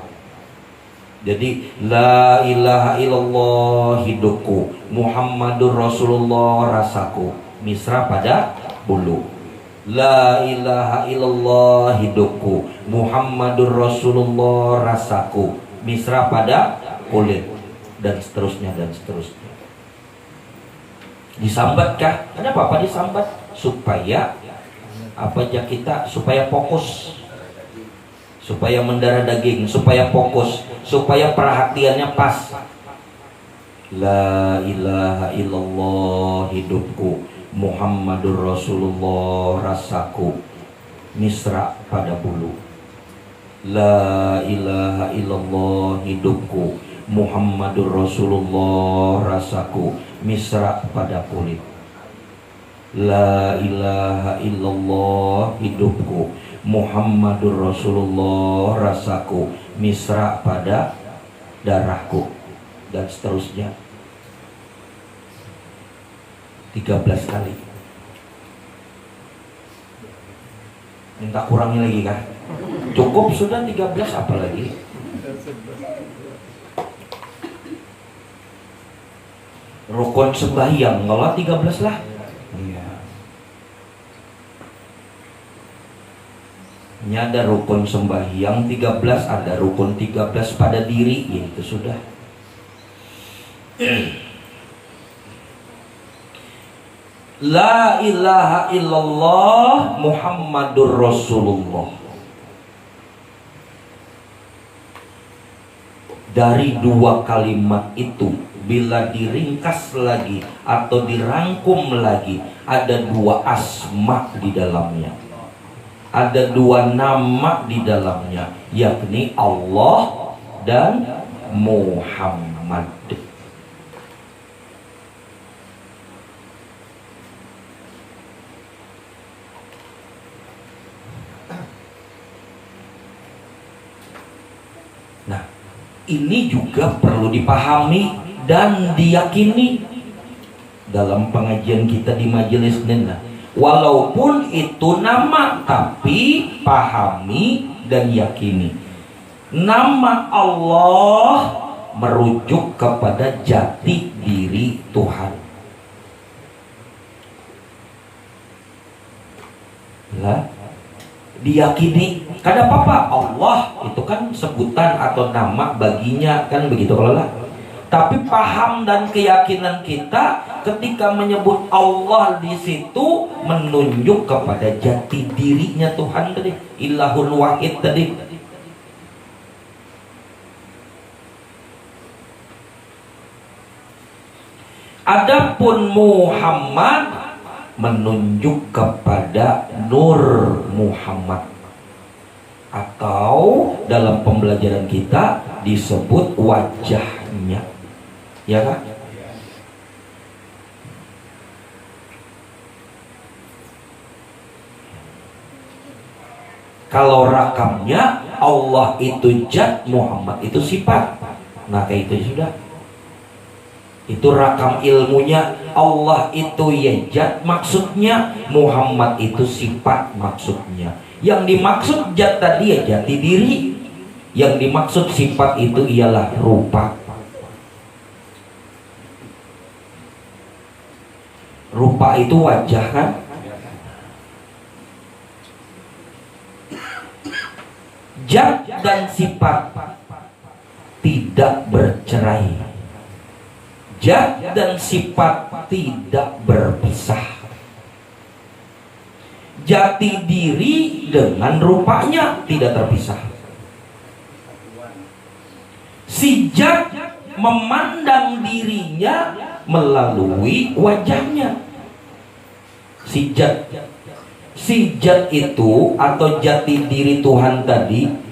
Jadi la ilaha illallah hidupku, Muhammadur Rasulullah rasaku, misra pada bulu. La ilaha illallah hidupku, Muhammadur Rasulullah rasaku, misra pada kulit, dan seterusnya dan seterusnya. Disambatkah? Kenapa apa disambat? Supaya apa aja kita, supaya fokus, supaya mendarah daging, supaya fokus, supaya perhatiannya pas. La ilaha illallah hidupku, Muhammadur Rasulullah rasaku, misra pada bulu. La ilaha illallah hidupku, Muhammadur Rasulullah rasaku, misra pada kulit. La ilaha illallah hidupku, Muhammadur Rasulullah rasaku, misra pada darahku, dan seterusnya 13 kali. Minta kurangi lagi kah? Cukup sudah 13, apalagi rukun sembahyang kalau 13 lah. Iya. Ini ada rukun sembahyang 13, ada rukun 13 pada diri, ya itu sudah. La ilaha illallah Muhammadur Rasulullah. Dari dua kalimat itu, bila diringkas lagi atau dirangkum lagi, ada dua asma di dalamnya, ada dua nama di dalamnya, yakni Allah dan Muhammad. Nah, ini juga perlu dipahami dan diyakini dalam pengajian kita di majelis Nena. Walaupun itu nama, tapi pahami dan yakini. Nama Allah merujuk kepada jati diri Tuhan. Lah, diyakini. Karena apa? Allah itu kan sebutan atau nama baginya, kan begitu kalau lah. Tapi paham dan keyakinan kita ketika menyebut Allah di situ menunjuk kepada jati dirinya Tuhan tadi, Ilahun Wahid tadi. Adapun Muhammad menunjuk kepada Nur Muhammad, atau dalam pembelajaran kita disebut wajahnya, ya kan? Kalau rakamnya Allah itu zat, Muhammad itu sifat. Nah kayak itu sudah. Itu rakam ilmunya. Allah itu ya zat maksudnya, Muhammad itu sifat maksudnya. Yang dimaksud zat tadi ya jati diri, yang dimaksud sifat itu ialah rupa. Rupa itu wajah kan? Zat dan sifat tidak bercerai. Zat dan sifat tidak berpisah. Jati diri dengan rupanya tidak terpisah. Si zat memandang dirinya melalui wajahnya. Si zat itu atau jati diri Tuhan tadi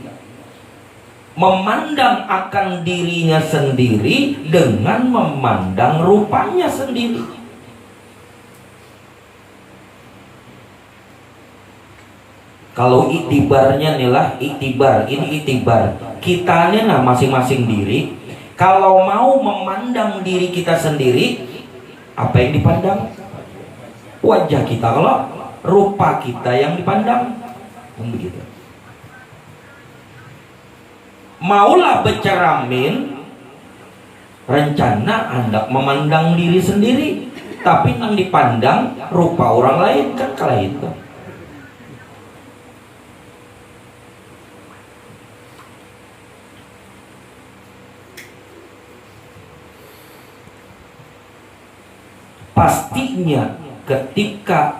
memandang akan dirinya sendiri dengan memandang rupanya sendiri. Kalau itibarnya nih lah, itibar, ini itibar. Kitanya nah masing-masing diri. Kalau mau memandang diri kita sendiri, apa yang dipandang? Wajah kita. Kalau rupa kita yang dipandang, begitu. Maulah bercermin, rencana hendak memandang diri sendiri, tapi yang dipandang rupa orang lain, kan kalah itu. pastinya ketika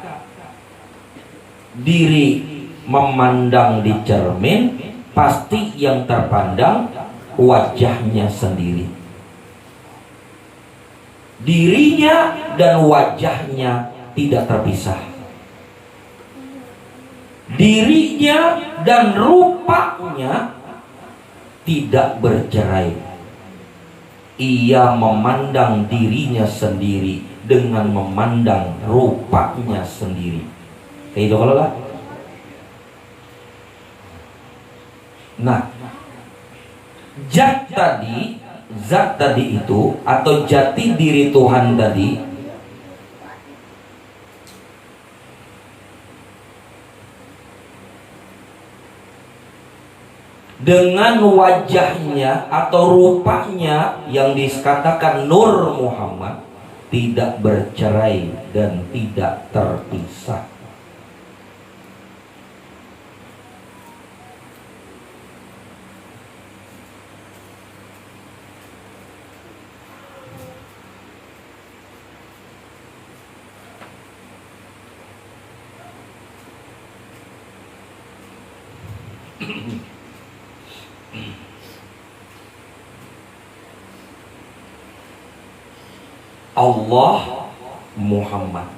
diri memandang di cermin, pasti yang terpandang wajahnya sendiri. Dirinya dan wajahnya tidak terpisah. Dirinya dan rupanya tidak bercerai. Ia memandang dirinya sendiri dengan memandang rupanya sendiri. Kayak itu kalau lah. Nah, zat tadi itu atau jati diri Tuhan tadi dengan wajahnya atau rupanya yang dikatakan Nur Muhammad tidak bercerai dan tidak terpisah. Allah Muhammad.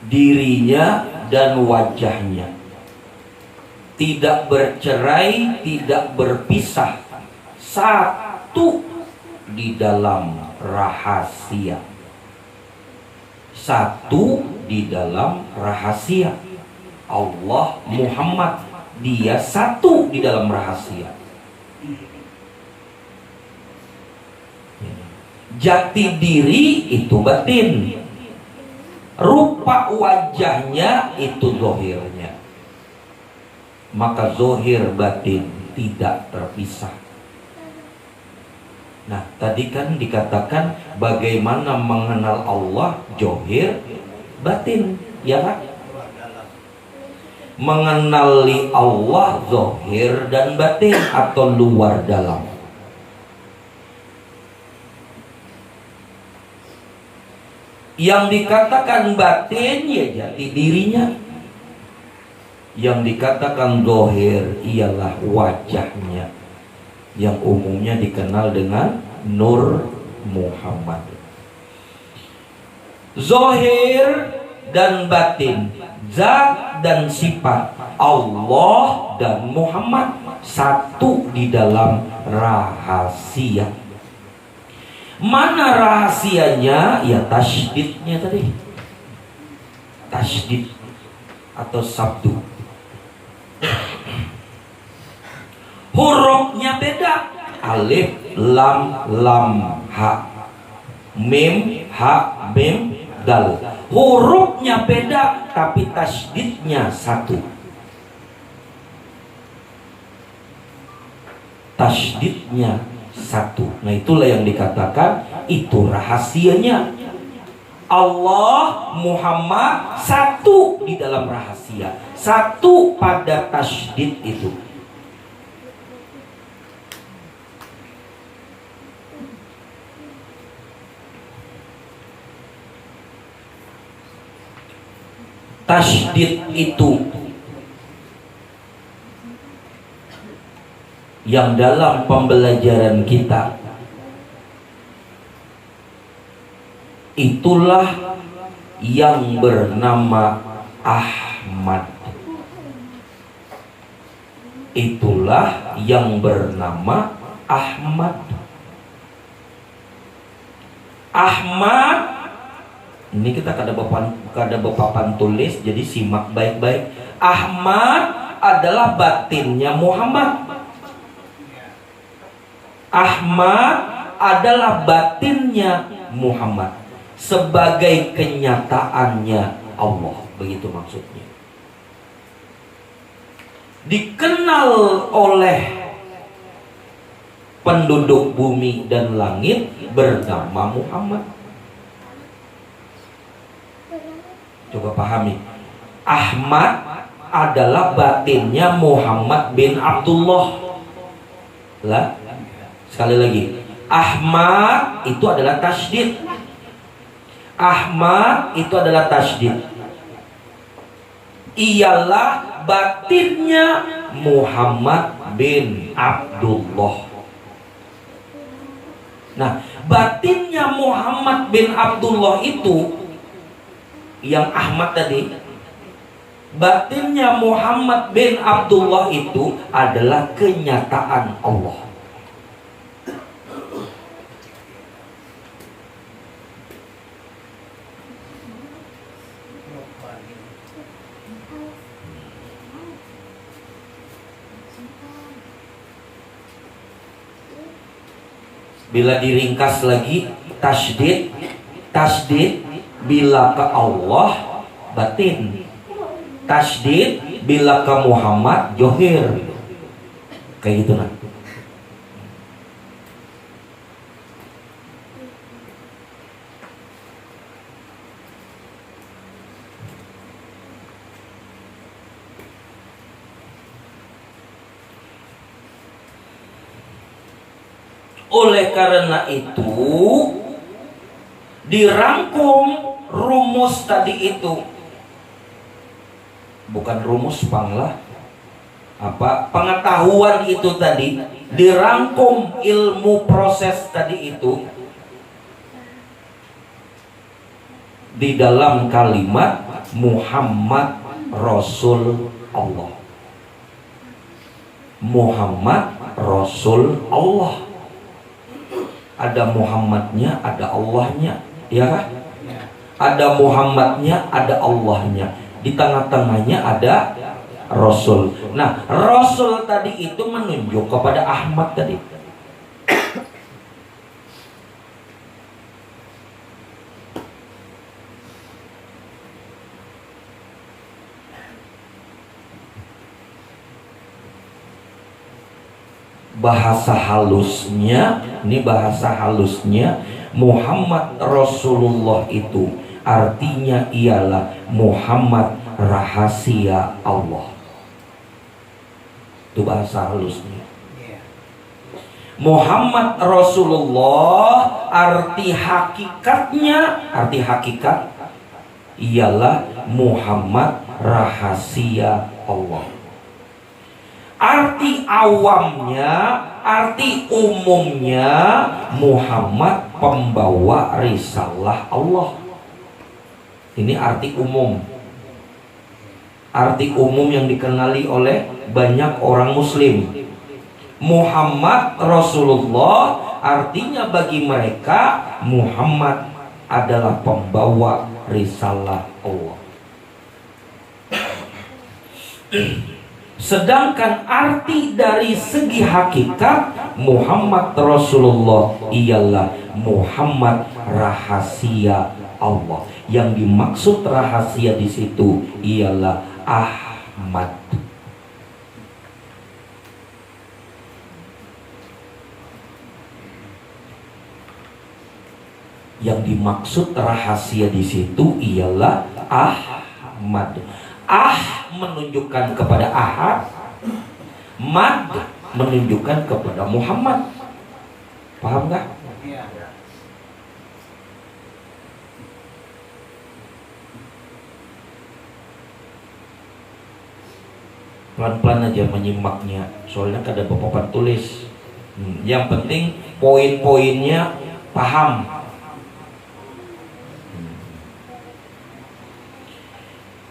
Dirinya dan wajahnya tidak bercerai, tidak berpisah, satu di dalam rahasia. Satu di dalam rahasia. Allah Muhammad, dia satu di dalam rahasia. Jati diri itu batin, rupa wajahnya itu zohirnya. Maka zohir batin tidak terpisah. Nah, tadi kan dikatakan bagaimana mengenal Allah, zohir batin, ya kan? Mengenali Allah zohir dan batin atau luar dalam. Yang dikatakan batin ya jati dirinya. Yang dikatakan zohir ialah wajahnya, yang umumnya dikenal dengan Nur Muhammad. Zohir dan batin, zat dan sifat, Allah dan Muhammad satu di dalam rahasia. Mana rahasianya? Ya tasydidnya tadi. Tasydid atau sabdu. Hurufnya beda. Alif, lam, lam, ha. Mim, ha, mim, dal. Hurufnya beda, tapi tasydidnya satu. Tasydidnya satu. Nah, itulah yang dikatakan itu rahasianya. Allah Muhammad satu di dalam rahasia, satu pada tasydid itu. Tasydid itu yang dalam pembelajaran kita itulah yang bernama Ahmad. Itulah yang bernama Ahmad. Ahmad, ini kita kada bepapan tulis, jadi simak baik-baik. Ahmad adalah batinnya Muhammad. Ahmad adalah batinnya Muhammad sebagai kenyataannya Allah, begitu maksudnya. Dikenal oleh penduduk bumi dan langit bernama Muhammad. Coba pahami, Ahmad adalah batinnya Muhammad bin Abdullah. Lah, sekali lagi, Ahmad itu adalah tasydid. Ahmad itu adalah tasydid. Ialah batinnya Muhammad bin Abdullah. Nah, batinnya Muhammad bin Abdullah itu yang Ahmad tadi, batinnya Muhammad bin Abdullah itu adalah kenyataan Allah. Bila diringkas lagi, tasydid bila ke Allah batin, tasydid bila ke Muhammad johir, kayak gitu nah. Oleh karena itu dirangkum rumus tadi itu, bukan rumus panglah, pengetahuan itu tadi, dirangkum ilmu proses tadi itu di dalam kalimat Muhammad Rasul Allah. Muhammad Rasul Allah. Ada Muhammadnya, ada Allahnya, ya kan? Ada Muhammadnya, ada Allahnya. Di tengah-tengahnya ada Rasul. Nah, Rasul tadi itu menunjuk kepada Ahmad tadi. Bahasa halusnya, ini bahasa halusnya, Muhammad Rasulullah itu artinya ialah Muhammad rahasia Allah. Itu bahasa halusnya. Muhammad Rasulullah arti hakikatnya, arti hakikat ialah Muhammad rahasia Allah. Arti awamnya, arti umumnya, Muhammad pembawa risalah Allah. Ini arti umum. Arti umum yang dikenali oleh banyak orang muslim. Muhammad Rasulullah artinya bagi mereka Muhammad adalah pembawa risalah Allah. Sedangkan arti dari segi hakikat Muhammad Rasulullah ialah Muhammad rahasia Allah. Yang dimaksud rahasia di situ ialah Ahmad. Yang dimaksud rahasia di situ ialah Ahmad. Menunjukkan kepada Ahad, Mad menunjukkan kepada Muhammad. Paham nggak? Pelan-pelan aja menyimaknya, soalnya ada papan tulis. Yang penting poin-poinnya paham.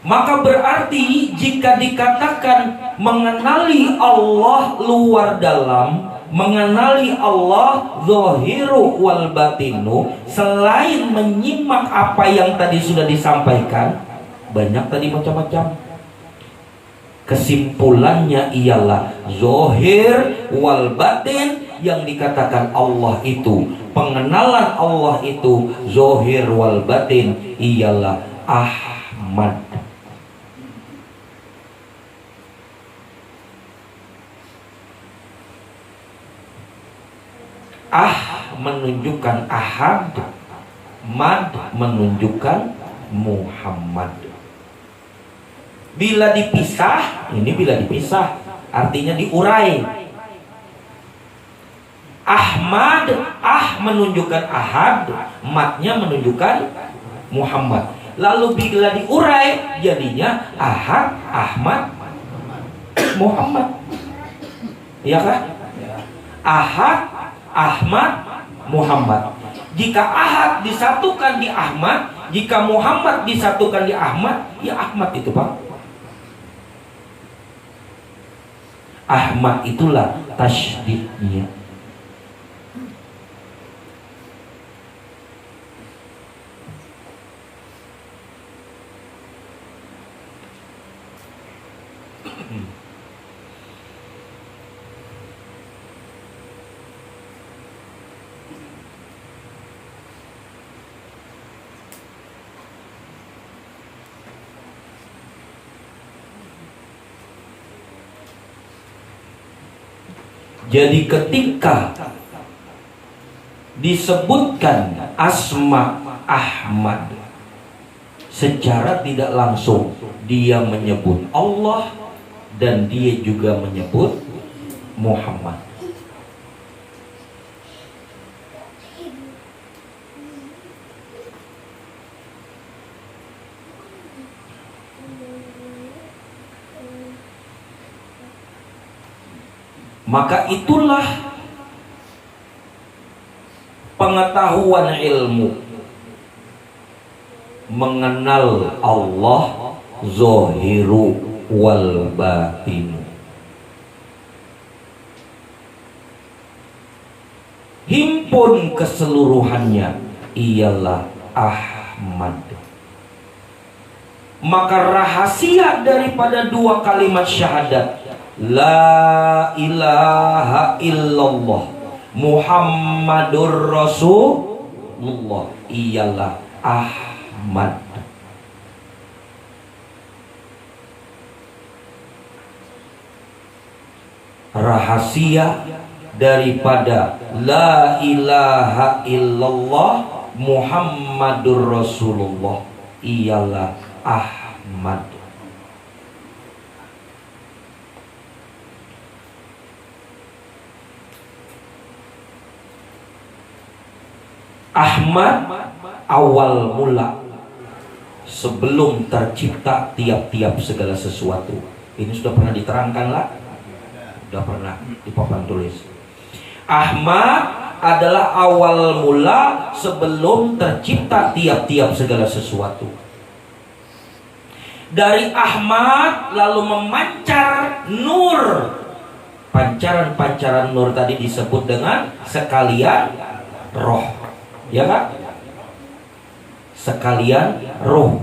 Maka berarti jika dikatakan mengenali Allah luar dalam, mengenali Allah zahiru wal batinu, selain menyimak apa yang tadi sudah disampaikan, banyak tadi macam-macam. Kesimpulannya ialah zahir wal batin, yang dikatakan Allah itu, pengenalan Allah itu zahir wal batin ialah Ahmad. Menunjukkan Ahad, Mad menunjukkan Muhammad. Bila dipisah, ini bila dipisah artinya diurai. Ahmad, menunjukkan ahad, matnya menunjukkan Muhammad. Lalu bila diurai jadinya ahad, Ahmad, Muhammad. Iya kan? Ahad, Ahmad, Muhammad. Jika ahad disatukan di Ahmad, jika Muhammad disatukan di Ahmad, ya Ahmad itu Pak. Ahmad itulah tasydidnya. Jadi ketika disebutkan asma Ahmad, secara tidak langsung dia menyebut Allah dan dia juga menyebut Muhammad. Maka itulah pengetahuan ilmu, mengenal Allah zahiru wal batin. Himpun keseluruhannya ialah Ahmad. Maka rahasia daripada dua kalimat syahadat La ilaha illallah Muhammadur Rasulullah ialah Ahmad. Rahasia daripada La ilaha illallah Muhammadur Rasulullah ialah Ahmad. Ahmad awal mula sebelum tercipta tiap-tiap segala sesuatu. Ini sudah pernah diterangkan lah, sudah pernah di papan tulis. Ahmad adalah awal mula sebelum tercipta tiap-tiap segala sesuatu. Dari Ahmad lalu memancar nur. Pancaran-pancaran nur tadi disebut dengan sekalian roh. Ya kan? Sekalian roh.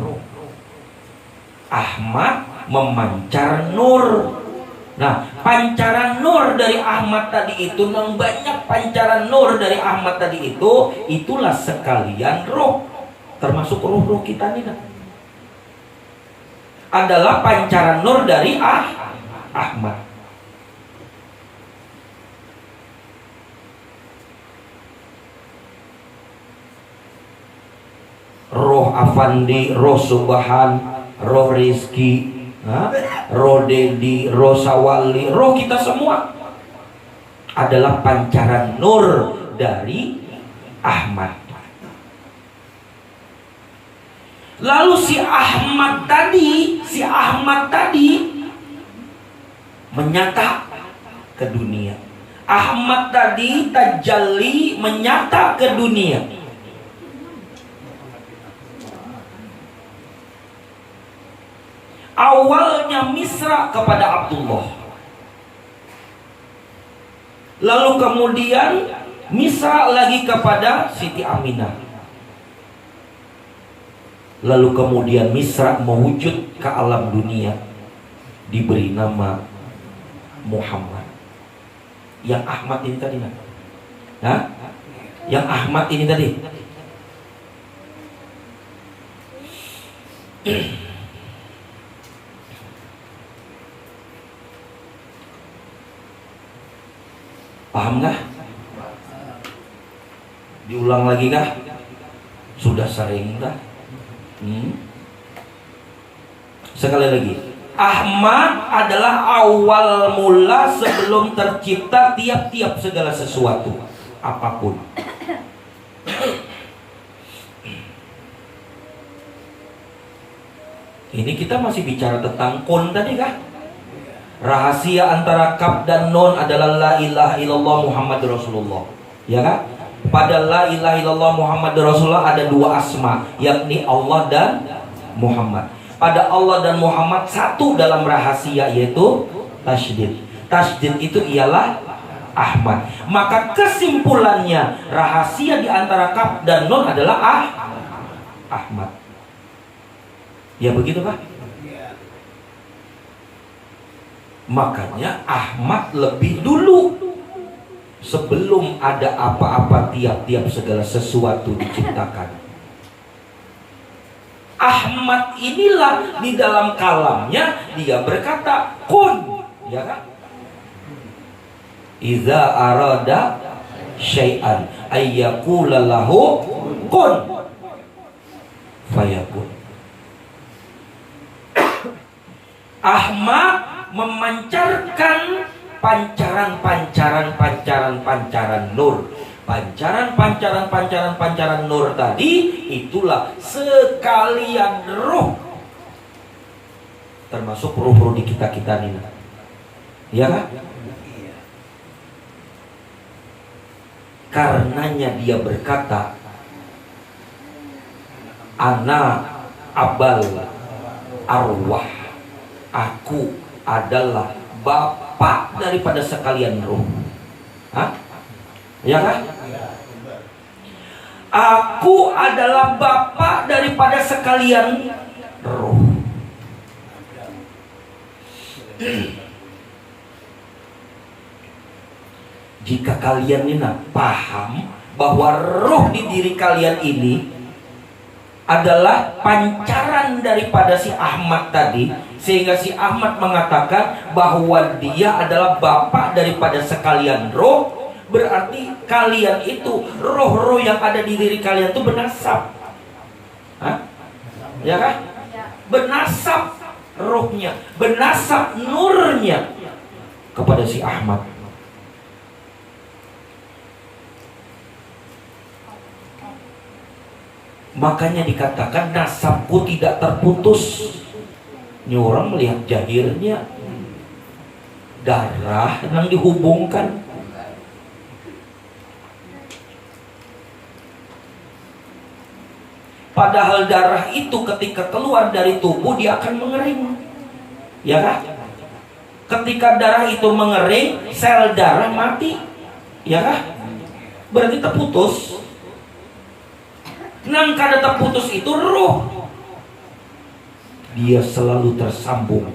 Ahmad memancar nur. Nah, pancaran nur dari Ahmad tadi itu, yang banyak pancaran nur dari Ahmad tadi itu, itulah sekalian roh. Termasuk roh-roh kita nih kan? Adalah pancaran nur dari Ahmad. Roh Afandi, roh Subhan, roh Rizki, roh Dedi, roh Sawali, roh kita semua adalah pancaran nur dari Ahmad. Lalu si Ahmad tadi menyata ke dunia. Ahmad tadi tajalli menyata ke dunia. Awalnya misra kepada Abdullah, lalu kemudian misra lagi kepada Siti Aminah, lalu kemudian misra mewujud ke alam dunia, diberi nama Muhammad. Yang Ahmad ini tadi, yang Ahmad ini tadi. Paham gak? Diulang lagi kah? Sudah sering kah? Sekali lagi, Ahmad adalah awal mula sebelum tercipta tiap-tiap segala sesuatu. apapun. Ini kita masih bicara tentang kun tadi kah? Rahasia antara kaf dan nun adalah la ilaha illallah Muhammadur Rasulullah. Ya kan? Pada la ilaha illallah Muhammadur Rasulullah ada dua asma, yakni Allah dan Muhammad. Pada Allah dan Muhammad satu dalam rahasia, yaitu tasydid. Tasydid itu ialah Ahmad. Maka kesimpulannya rahasia di antara kaf dan nun adalah Ahmad. Ya begitu Pak? Makanya Ahmad lebih dulu, sebelum ada apa-apa, tiap-tiap segala sesuatu diciptakan. Ahmad inilah di dalam kalamnya dia berkata kun, ya kan? Iza arada syai'an ayyaqula lahu kun fayakun. Ahmad memancarkan pancaran nur. Pancaran nur tadi itulah sekalian roh, termasuk roh-roh di kita-kita ini. Ya kan? Karenanya dia berkata, ana abal arwah, aku adalah bapak daripada sekalian roh. Hah? Ya kan? Aku adalah bapak daripada sekalian roh. Jika kalian ini paham bahwa roh di diri kalian ini adalah pancaran daripada si Ahmad tadi, sehingga si Ahmad mengatakan bahwa dia adalah bapak daripada sekalian roh, berarti kalian itu, roh-roh yang ada di diri kalian itu bernasab. Hah? Ya kan? Bernasab rohnya, bernasab nurnya kepada si Ahmad. Makanya dikatakan nasabku tidak terputus. Ini orang melihat jahirnya, darah yang dihubungkan. Padahal darah itu ketika keluar dari tubuh dia akan mengering. Ya kan? Ketika darah itu mengering, sel darah mati. Ya kan? Berarti terputus. Nang kada terputus itu roh, dia selalu tersambung.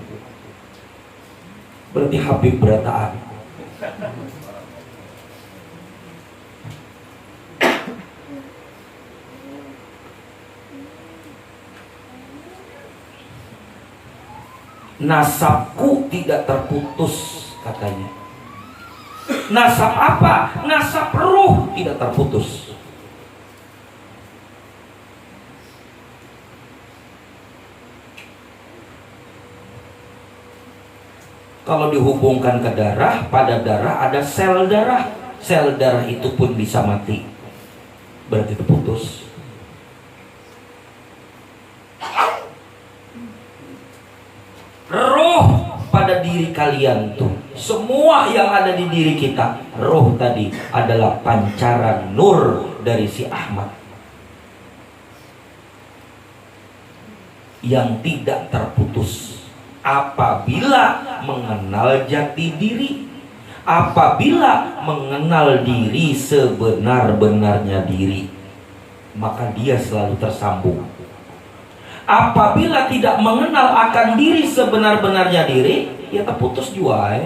Berarti Habib berataan. Nasabku tidak terputus, katanya. Nasab apa? Nasab roh tidak terputus. Kalau dihubungkan ke darah, pada darah ada sel darah. Sel darah itu pun bisa mati. Berarti terputus. Roh pada diri kalian tuh, semua yang ada di diri kita, roh tadi adalah pancaran nur dari si Ahmad yang tidak terputus. Apabila mengenal jati diri, apabila mengenal diri sebenar-benarnya diri, maka dia selalu tersambung. Apabila tidak mengenal akan diri sebenar-benarnya diri, ya terputus jua.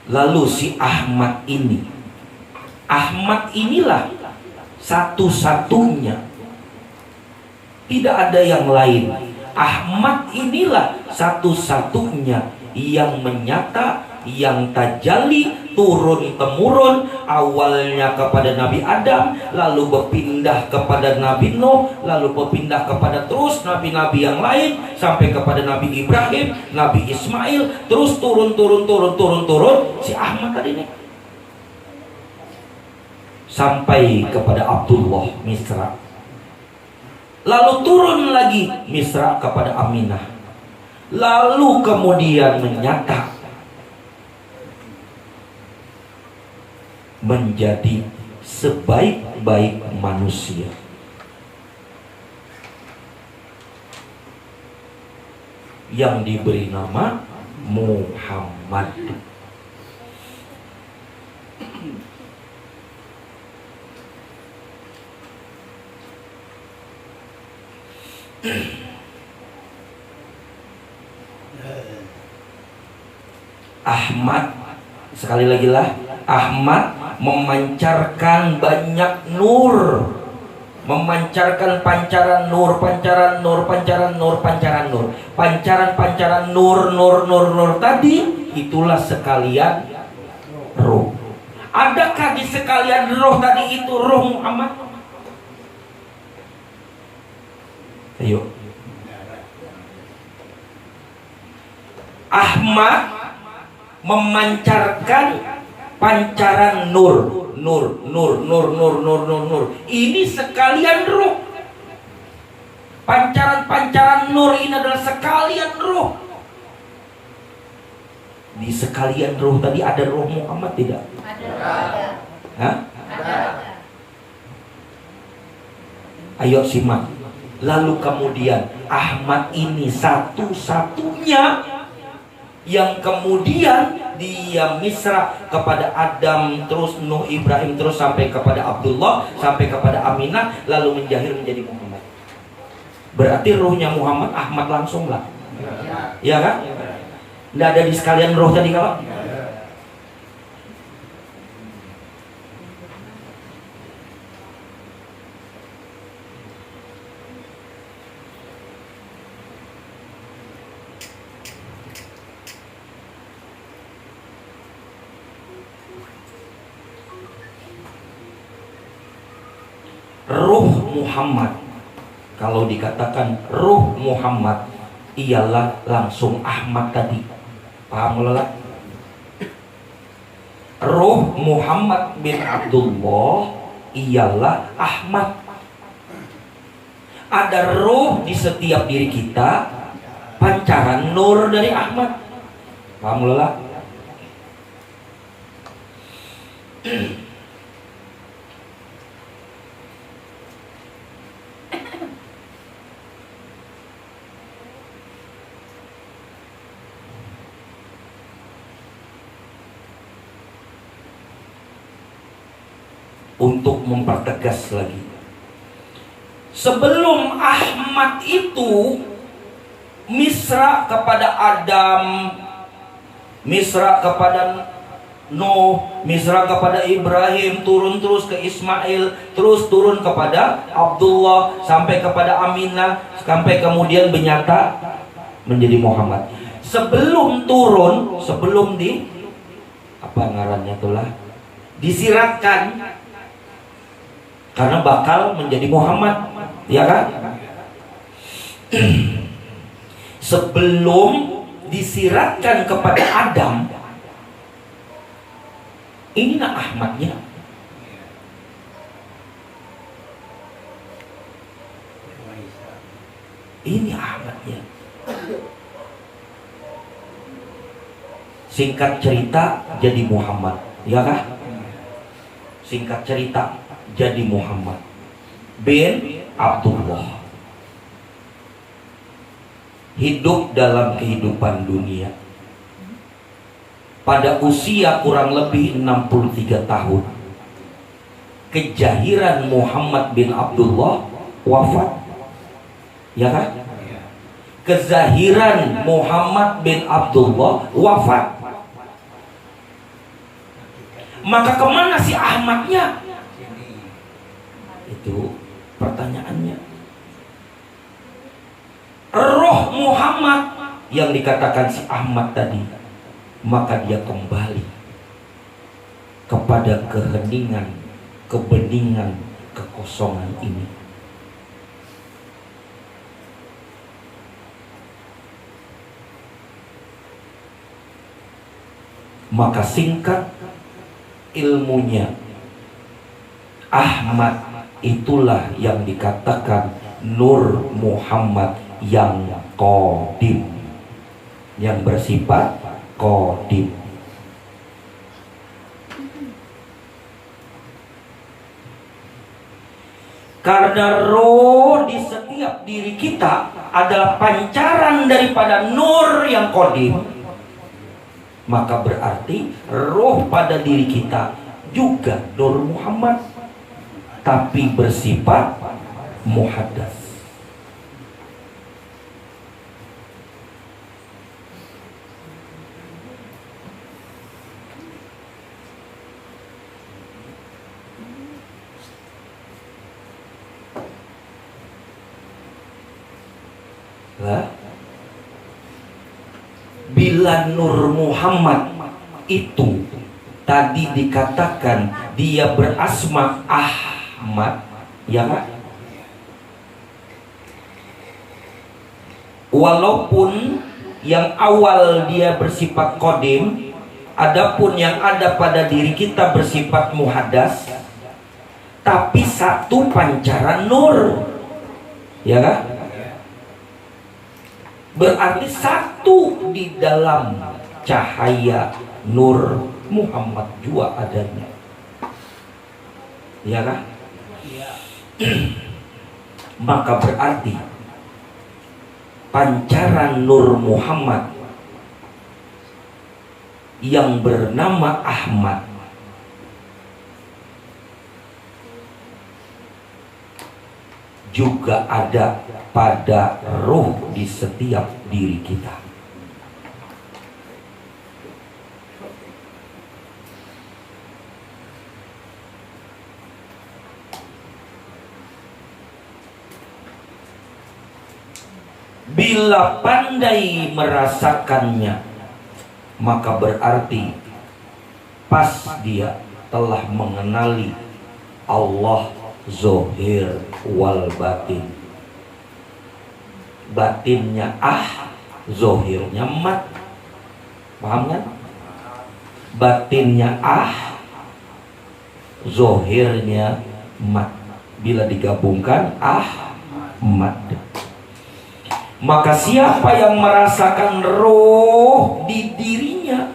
Lalu si Ahmad ini, Ahmad inilah satu-satunya, tidak ada yang lain. Ahmad inilah satu-satunya yang menyata yang tajalli turun temurun, awalnya kepada Nabi Adam, lalu berpindah kepada Nabi Nuh, lalu berpindah kepada terus nabi-nabi yang lain sampai kepada Nabi Ibrahim, Nabi Ismail, terus turun si Ahmad tadi nih sampai kepada Abdullah Misra, lalu turun lagi Misra kepada Aminah, lalu kemudian menyata menjadi sebaik-baik manusia. Yang diberi nama Muhammad. Ahmad, sekali lagi lah, Ahmad memancarkan banyak nur, memancarkan pancaran nur, pancaran nur, pancaran nur, pancaran nur, pancaran nur tadi, itulah sekalian roh. Adakah di sekalian roh tadi itu roh Muhammad? Ayo. Ahmad memancarkan pancaran nur. Ini sekalian roh. Pancaran nur ini adalah sekalian roh. Di sekalian roh tadi ada roh Muhammad tidak? Ada. Hah? Ada. Ayo simak. Lalu kemudian Ahmad ini satu-satunya yang kemudian dia misra kepada Adam, terus Nuh, Ibrahim, terus sampai kepada Abdullah, sampai kepada Aminah, lalu menjahir menjadi Muhammad. Berarti ruhnya Muhammad Ahmad langsung lah, ya kan? Tidak ada di sekalian roh tadi kalau. Ruh Muhammad, kalau dikatakan ruh Muhammad, ialah langsung Ahmad tadi. Paham lah? Ruh Muhammad bin Abdullah ialah Ahmad. Ada ruh di setiap diri kita, pancaran nur dari Ahmad. Paham lah? Untuk mempertegas lagi, sebelum Ahmad itu misra kepada Adam, misra kepada Nuh, misra kepada Ibrahim, turun terus ke Ismail, terus turun kepada Abdullah, sampai kepada Aminah, sampai kemudian menyata menjadi Muhammad. Sebelum turun, sebelum di apa ngarannya itulah disiratkan, karena bakal menjadi Muhammad, ya kan? Sebelum disiratkan kepada Adam, inilah Ahmadnya. Ini Ahmadnya. Singkat cerita jadi Muhammad, ya kan? Singkat cerita jadi Muhammad bin Abdullah. Hidup dalam kehidupan dunia pada usia kurang lebih 63 tahun. Kejahiran Muhammad bin Abdullah wafat, ya kan? Kezahiran Muhammad bin Abdullah wafat. Maka kemana si Ahmadnya? Itu pertanyaannya. Roh Muhammad yang dikatakan si Ahmad tadi maka dia kembali kepada keheningan, kebeningan, kekosongan ini. Maka singkat ilmunya, Ahmad itulah yang dikatakan Nur Muhammad yang qadim, yang bersifat qadim. Karena roh di setiap diri kita adalah pancaran daripada nur yang qadim, maka berarti roh pada diri kita juga Nur Muhammad, tapi bersifat muhaddas. Bila Nur Muhammad itu tadi dikatakan dia berasma Ahmad, ya kan? Walaupun yang awal dia bersifat qadim, adapun yang ada pada diri kita bersifat muhaddas, tapi satu pancaran nur, ya kan? Berarti satu di dalam cahaya Nur Muhammad juga adanya, ya kan? Maka berarti pancaran Nur Muhammad yang bernama Ahmad juga ada pada roh di setiap diri kita. Bila pandai merasakannya, maka berarti pas dia telah mengenali Allah Zohir wal batin. Batinnya zohirnya mat. Paham kan? Batinnya zohirnya mat. Bila digabungkan mat. Maka siapa yang merasakan roh di dirinya,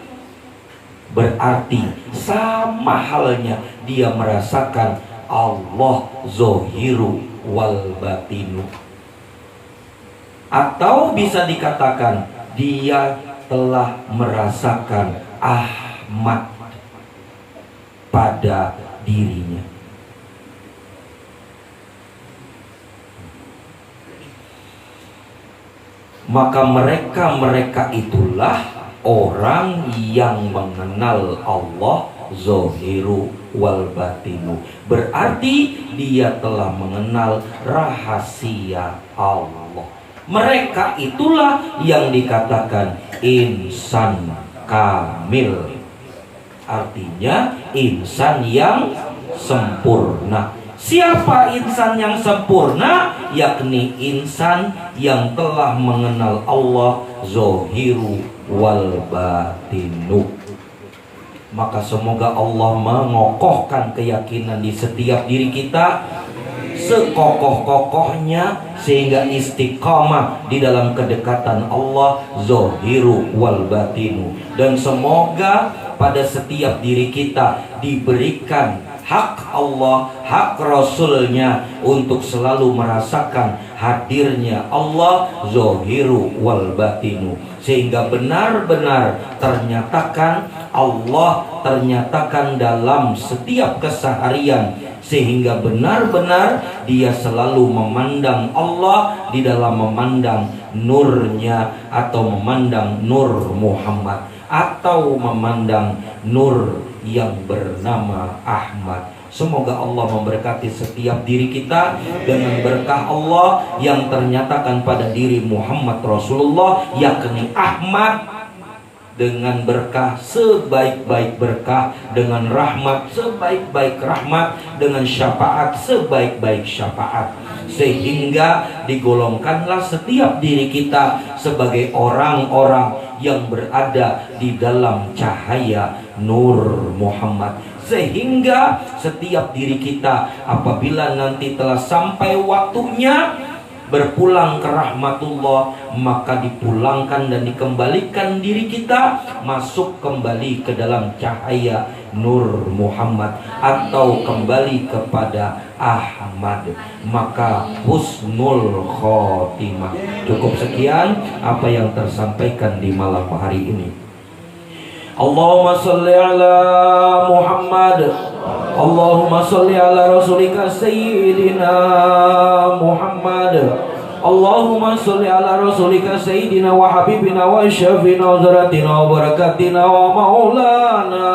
berarti sama halnya dia merasakan Allah Zohiru wal batinu. Atau bisa dikatakan dia telah merasakan Ahmad pada dirinya. Maka mereka itulah orang yang mengenal Allah Zohiru wal batinu. Berarti dia telah mengenal rahasia Allah. Mereka itulah yang dikatakan insan kamil. Artinya insan yang sempurna. Siapa insan yang sempurna? Yakni insan yang telah mengenal Allah Zohiru wal batinu. Maka semoga Allah mengokohkan keyakinan di setiap diri kita sekokoh-kokohnya, sehingga istiqamah di dalam kedekatan Allah Zohiru wal batinu. Dan semoga pada setiap diri kita diberikan hak Allah, hak Rasulnya untuk selalu merasakan hadirnya Allah Zohiru wal batinu, sehingga benar-benar ternyatakan Allah ternyatakan dalam setiap keseharian, sehingga benar-benar dia selalu memandang Allah di dalam memandang nurnya, atau memandang Nur Muhammad, atau memandang nur yang bernama Ahmad. Semoga Allah memberkati setiap diri kita dengan berkah Allah yang ternyatakan pada diri Muhammad Rasulullah, yakni Ahmad, dengan berkah sebaik-baik berkah, dengan rahmat sebaik-baik rahmat, dengan syafaat sebaik-baik syafaat, sehingga digolongkanlah setiap diri kita sebagai orang-orang yang berada di dalam cahaya Nur Muhammad, sehingga setiap diri kita apabila nanti telah sampai waktunya berpulang ke rahmatullah, maka dipulangkan dan dikembalikan diri kita masuk kembali ke dalam cahaya Nur Muhammad atau kembali kepada Ahmad, maka husnul khotimah. Cukup sekian apa yang tersampaikan di malam hari ini. Allahumma salli ala Muhammad, Allahumma salli ala rasulika sayyidina Muhammad, Allahumma salli ala rasulika sayyidina wa habibina wa syafina wa zaratina wa barakatina wa maulana